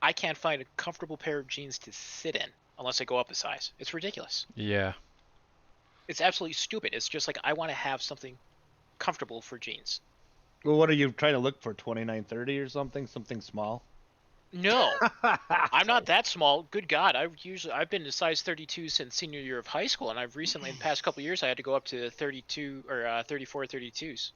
I can't find a comfortable pair of jeans to sit in unless I go up a size. It's ridiculous. Yeah. It's absolutely stupid. It's just like I want to have something comfortable for jeans. Well, what are you trying to look for? 2930 or something? Something small? No, I'm not that small. Good God, I've been a size 32 since senior year of high school, and I've recently, in the past couple of years, I had to go up to 32 or 34, 32s.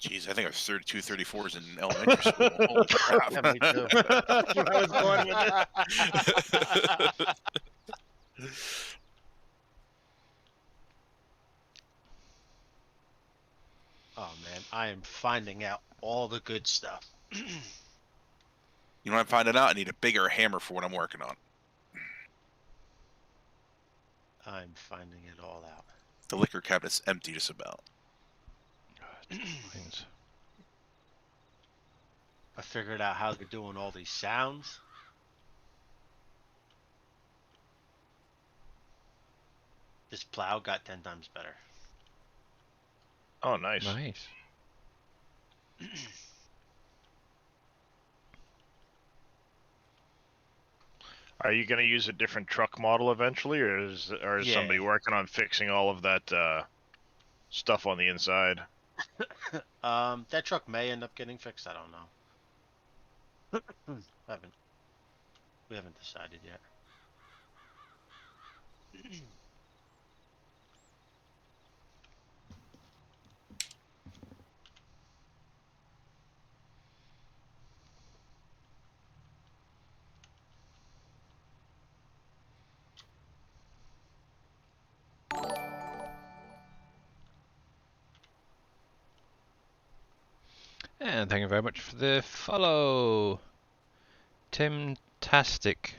Jeez, I think I was 32, 34s in elementary school. Holy crap. Yeah, me too. That's where I was going with it. Oh man, I am finding out all the good stuff. You know what I'm finding out? I need a bigger hammer for what I'm working on. I'm finding it all out. The liquor cabinet's empty just about. Mines. I figured out how they're doing all these sounds. This plow got 10 times better. Oh, nice. Nice. Are you going to use a different truck model eventually, or is somebody Yeah. working on fixing all of that stuff on the inside? That truck may end up getting fixed. I don't know. We haven't decided yet. And thank you very much for the follow, Tim-tastic.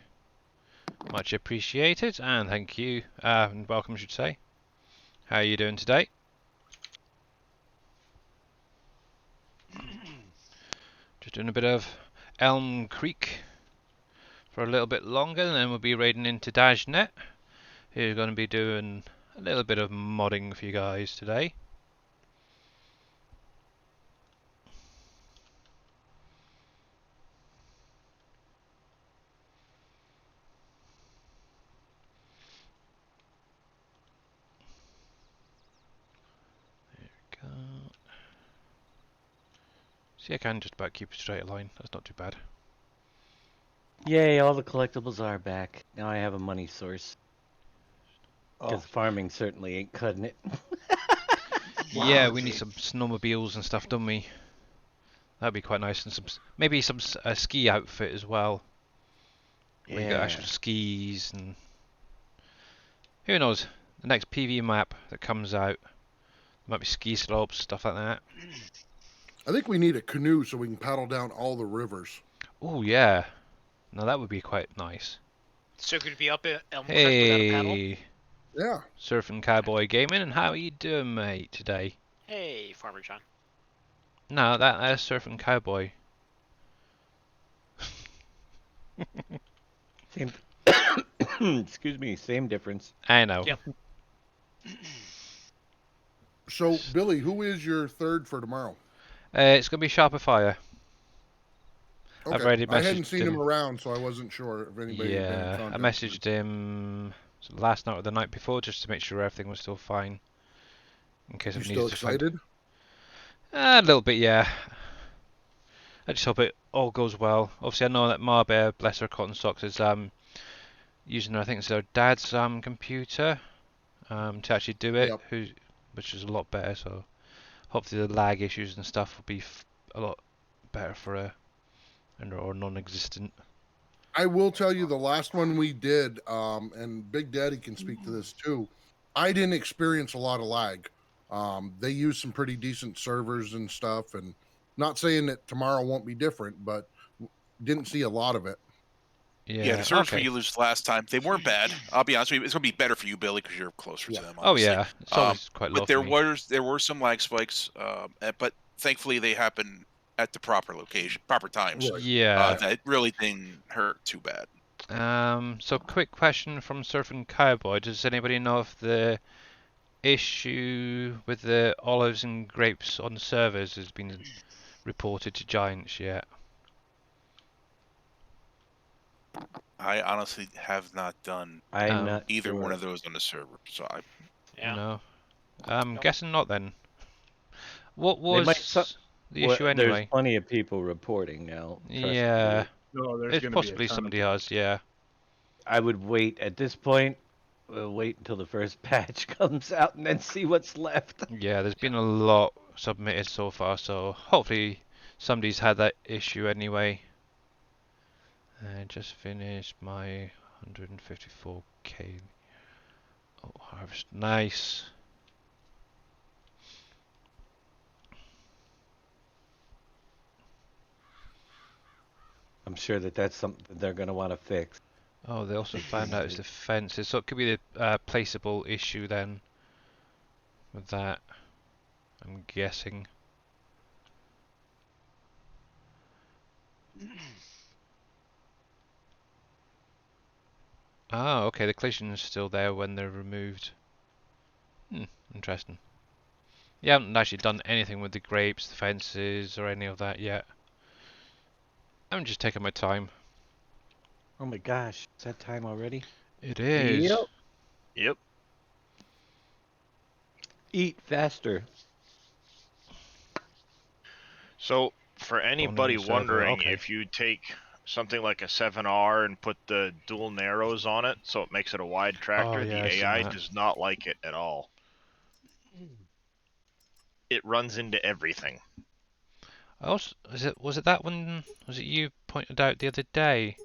Much appreciated, and thank you, and welcome, I should say. How are you doing today? Just doing a bit of Elm Creek for a little bit longer, and then we'll be raiding into Dashnet, who's going to be doing a little bit of modding for you guys today. See, I can just about keep a straight line. That's not too bad. Yay, all the collectibles are back. Now I have a money source. Oh. Because farming certainly ain't cutting it. Yeah, we need some snowmobiles and stuff, don't we? That'd be quite nice, and some maybe some ski outfit as well. Where you got actual skis, and who knows? The next PV map that comes out might be ski slopes, stuff like that. I think we need a canoe so we can paddle down all the rivers. Oh yeah, now that would be quite nice. So could be up at Elmcrest without a paddle? Hey, Yeah. Surfing Cowboy Gaming, and how are you doing, mate, today? Hey, Farmer John. No, that's Surfing Cowboy. Same. Excuse me, same difference. I know. Yep. So, Billy, who is your third for tomorrow? It's gonna be Sharpifier. I've Okay. already I hadn't messaged seen him. him around, so I wasn't sure if anybody had been in Yeah, I contact. messaged him last night or the night before just to make sure everything was still fine. In case You I still needed to find. excited? A little bit, yeah. I just hope it all goes well. Obviously, I know that Marbear, bless her cotton socks, is using, I think it's her dad's computer to actually do it, Yep. which is a lot better. So hopefully the lag issues and stuff will be a lot better for her, or non-existent. I will tell you the last one we did, and Big Daddy can speak to this too. I didn't experience a lot of lag. They use some pretty decent servers and stuff, and not saying that tomorrow won't be different, but didn't see a lot of it. Yeah, the servers okay. for you lose last time, they weren't bad. I'll be honest with you, it's gonna be better for you, Billy, because you're closer to them. Oh Obviously. yeah, it's always quite low But there for me. there were some lag spikes, but thankfully they happen at the proper location, proper times. Right. Yeah. That really didn't hurt too bad. So quick question from Surfing Cowboy. Does anybody know if the issue with the olives and grapes on the servers has been reported to Giants yet? I honestly have not done I'm not either sure. one of those on the server, so I Yeah. No. I'm guessing not then. What They might was the issue There's anyway? plenty of people reporting now. Trust me. Yeah. No, there's It's gonna possibly be a ton somebody of has, yeah. I would wait at this point. We'll wait until the first patch comes out and then see what's left. Yeah, there's been a lot submitted so far, so hopefully somebody's had that issue anyway. I just finished my 154k. Oh, harvest. Nice. I'm sure that that's something they're gonna want to fix. Oh, they also found out it's the fences, so it could be the placeable issue then. With that, I'm guessing. Ah, okay, the collision's still there when they're removed. Interesting. You haven't actually done anything with the grapes, the fences, or any of that yet. I'm just taking my time. Oh my gosh, is that time already? It is. Yep. Yep. Eat faster. So, for anybody server, wondering, okay. if you take something like a 7R and put the dual narrows on it, so it makes it a wide tractor, yeah, the I've seen AI that. does not like it at all. It runs into everything. Also, was it that one? Was it you pointed out the other day?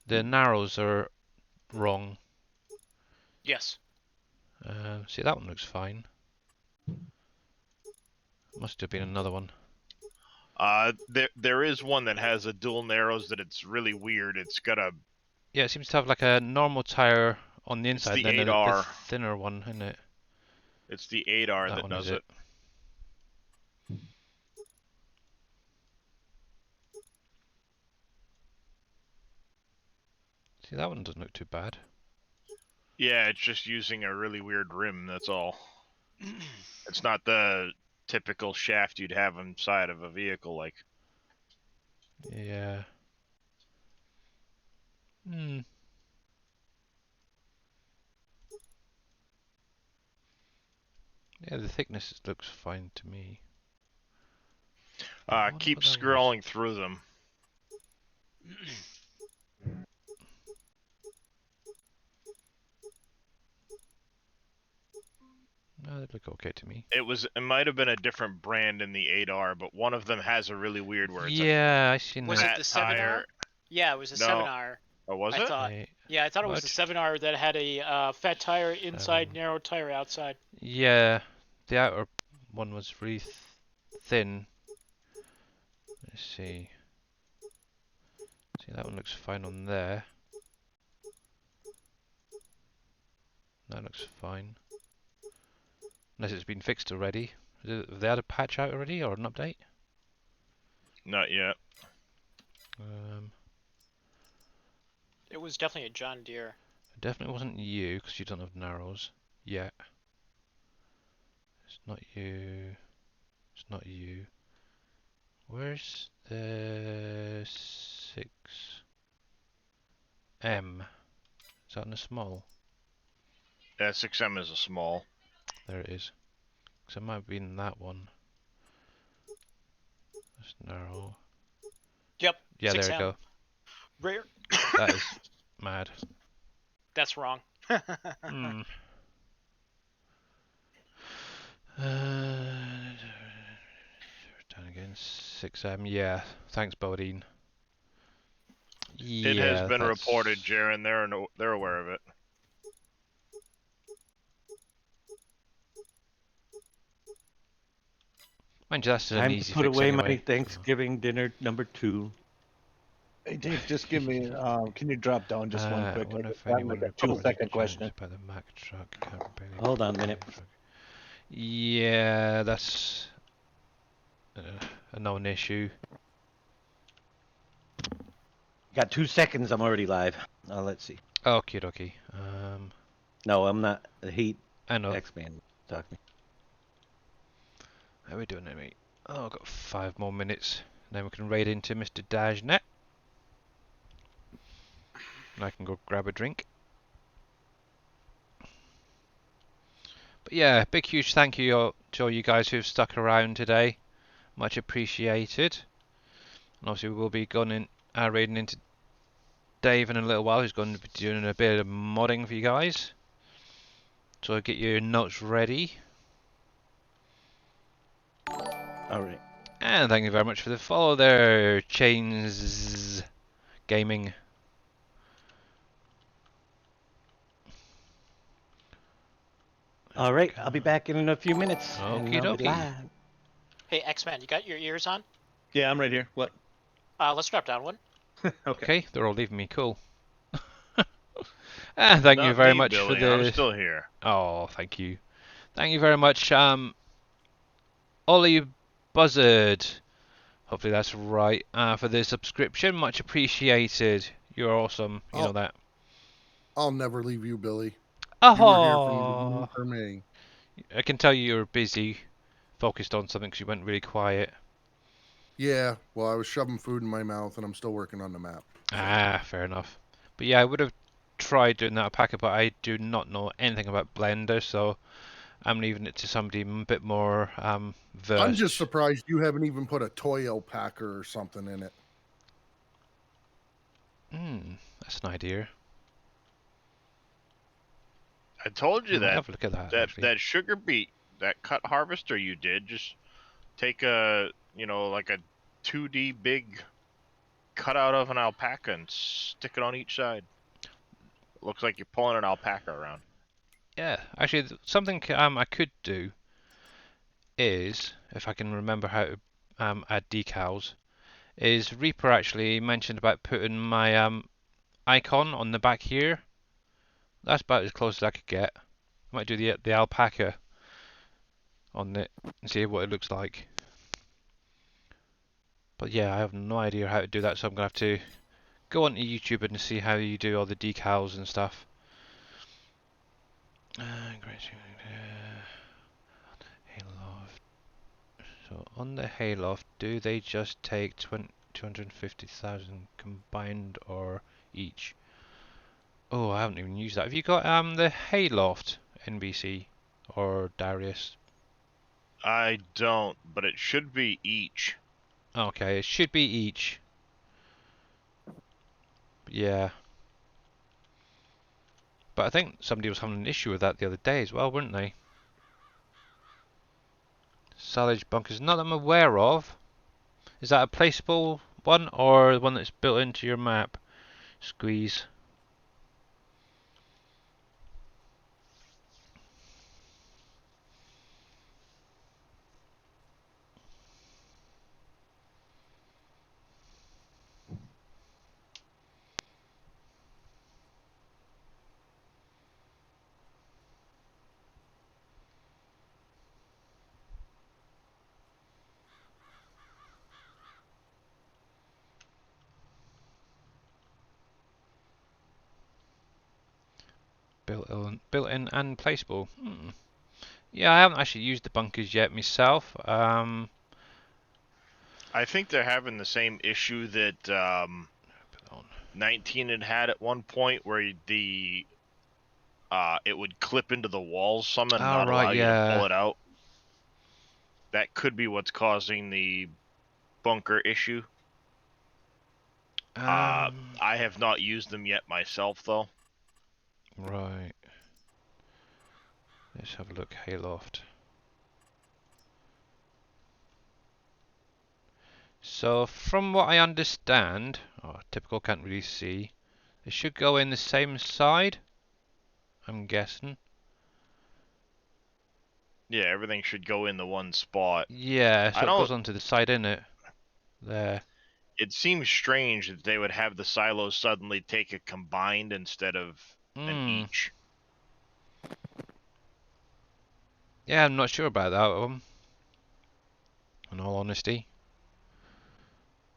The narrows are wrong. Yes. See, that one looks fine. Must have been another one. There is one that has a dual narrows that it's really weird. It's got a Yeah, it seems to have like a normal tire on the inside, the and then the 8R. thinner one, isn't it? It's the 8R That that one does is it. See, that one doesn't look too bad. Yeah, it's just using a really weird rim, that's all. It's not the typical shaft you'd have inside of a vehicle, like. Yeah. Yeah, the thickness looks fine to me. I wonder Keep what that was. scrolling through them. No, they look okay to me. It might have been a different brand in the 8R, but one of them has a really weird where it's Yeah, I seen Was that. it the 7R? tire. Yeah, it was a No. 7R. Oh, was I it? thought. Hey, Yeah, I thought it was what? the 7R that had a fat tire inside, 7. narrow tire outside. Yeah, the outer one was really thin. Let's see. See, that one looks fine on there. That looks fine. Unless it's been fixed already. Have they had a patch out already or an update? Not yet. It was definitely a John Deere. It definitely wasn't you, because you don't have narrows yet. It's not you. It's not you. Where's the 6M? Is that in the small? Yeah, 6M is a small. There it is. Because it might have been that one. That's narrow. Yep. Yeah, 6M. there we go. Rare. That is mad. That's wrong. Hmm. Down again. 6M. Yeah. Thanks, Bodine. It Yeah, has been that's- reported, Jaren. They're aware of it. Mind you, that's an Time easy to put fix away anyway. my Thanksgiving dinner number 2. Hey Dave, just give me. Can you drop down just one quick? Wonder if I've got anyone like a reported 2-second Jones question. By the Mack truck. Can't barely Hold on a find minute. the truck. Yeah, that's a known issue. Got 2 seconds. I'm already live. Let's see. Okie dokie. No, I'm not. The Heat I know. X-Man. Talk me. How are we doing, mate? Oh, I've got 5 more minutes. Then we can raid into Mr. Dajnet. And I can go grab a drink. But yeah, big huge thank you to all you guys who've stuck around today. Much appreciated. And obviously we will be going in raiding into Dave in a little while, who's going to be doing a bit of modding for you guys. So get your notes ready. Alright. And thank you very much for the follow there, Chains Gaming. Alright, I'll be back in a few minutes. and Okie I'll be dokie. live. Hey, X-Man, you got your ears on? Yeah, I'm right here. What? Let's drop down one. Okay, they're all leaving me. Cool. Thank you Not very me, much for Billy. the. I'm still here. Oh, thank you. Thank you very much, Ollie Buzzard. Hopefully that's right. For the subscription, much appreciated. You're awesome. You know that. I'll never leave you, Billy. You were here from the beginning Oh, for me. I can tell you're busy, focused on something because you went really quiet. Yeah, well, I was shoving food in my mouth, and I'm still working on the map. Ah, fair enough. But yeah, I would have tried doing that alpaca, but I do not know anything about Blender, so I'm leaving it to somebody a bit more versed. I'm just surprised you haven't even put a toy alpaca or something in it. That's an idea. I told you I might that have a look at that. that actually. that sugar beet, that cut harvester you did, just take a like a 2D big cutout of an alpaca and stick it on each side. Looks like you're pulling an alpaca around. Yeah, actually, something I could do is, if I can remember how to add decals, is Reaper actually mentioned about putting my icon on the back here. That's about as close as I could get. I might do the alpaca on it and see what it looks like. But yeah, I have no idea how to do that, so I'm gonna have to go onto YouTube and see how you do all the decals and stuff. Hayloft. So on the hayloft, do they just take 250,000 combined or each? Oh, I haven't even used that. Have you got the hayloft NBC or Darius? I don't, but it should be each. Okay, it should be each. Yeah. But I think somebody was having an issue with that the other day as well, weren't they? Salvage bunkers, not that I'm aware of. Is that a placeable one or one that's built into your map? Squeeze. Built-in and placeable. Yeah, I haven't actually used the bunkers yet myself. I think they're having the same issue that 19 had at one point, where the it would clip into the walls some and not allow you to pull it out. That could be what's causing the bunker issue. I have not used them yet myself, though. Right. Let's have a look. Hayloft. So from what I understand, typical, can't really see. They should go in the same side, I'm guessing. Yeah, everything should go in the one spot. Yeah, so it goes onto the side, innit? There. It seems strange that they would have the silos suddenly take a combined instead of an each. Yeah, I'm not sure about that one. In all honesty.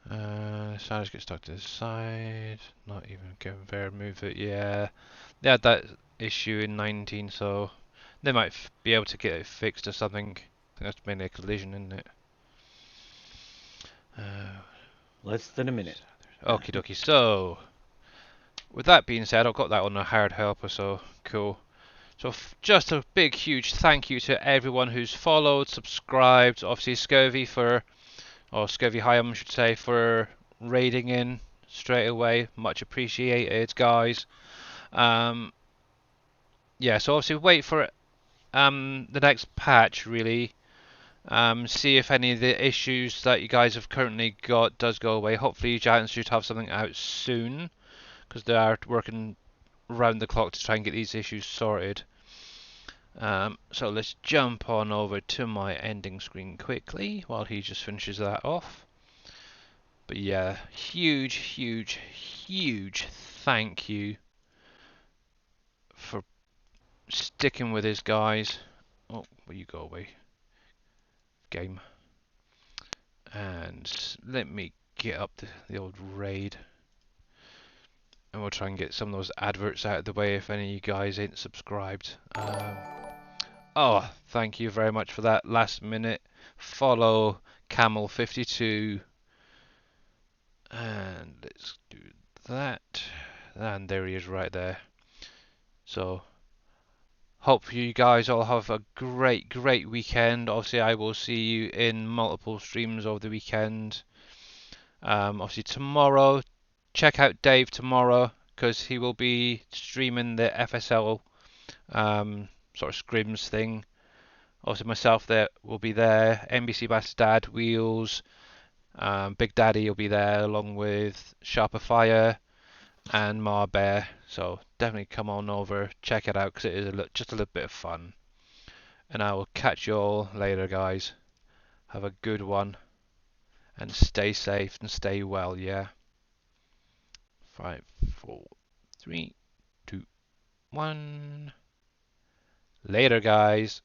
Silos get stuck to the side. Not even conveyor move it. Yeah, they had that issue in 19, so they might be able to get it fixed or something. I think that's mainly a collision, isn't it? Less than a minute. Okie dokie. So, with that being said, I've got that on a hard helper, so cool. So just a big, huge thank you to everyone who's followed, subscribed. Obviously, Scurvy Scurvy Hyam, I should say, for raiding in straight away. Much appreciated, guys. Yeah, so obviously wait for the next patch, really. See if any of the issues that you guys have currently got does go away. Hopefully Giants should have something out soon, because they are working round the clock to try and get these issues sorted. So let's jump on over to my ending screen quickly while he just finishes that off. But yeah, huge thank you for sticking with us, guys. Oh, will you go away, game? And let me get up the old raid. And we'll try and get some of those adverts out of the way if any of you guys ain't subscribed. Oh, thank you very much for that last minute follow, Camel52. And let's do that. And there he is right there. So, hope you guys all have a great weekend. Obviously, I will see you in multiple streams over the weekend. Obviously, tomorrow, check out Dave tomorrow, because he will be streaming the FSL sort of scrims thing. Also myself there will be there. NBC Bastard Dad, Wheels, Big Daddy will be there along with Sharper Fire and Mar Bear. So definitely come on over, check it out, because it is just a little bit of fun. And I will catch you all later, guys. Have a good one and stay safe and stay well, yeah. 5, 4, 3, 2, 1. Later, guys.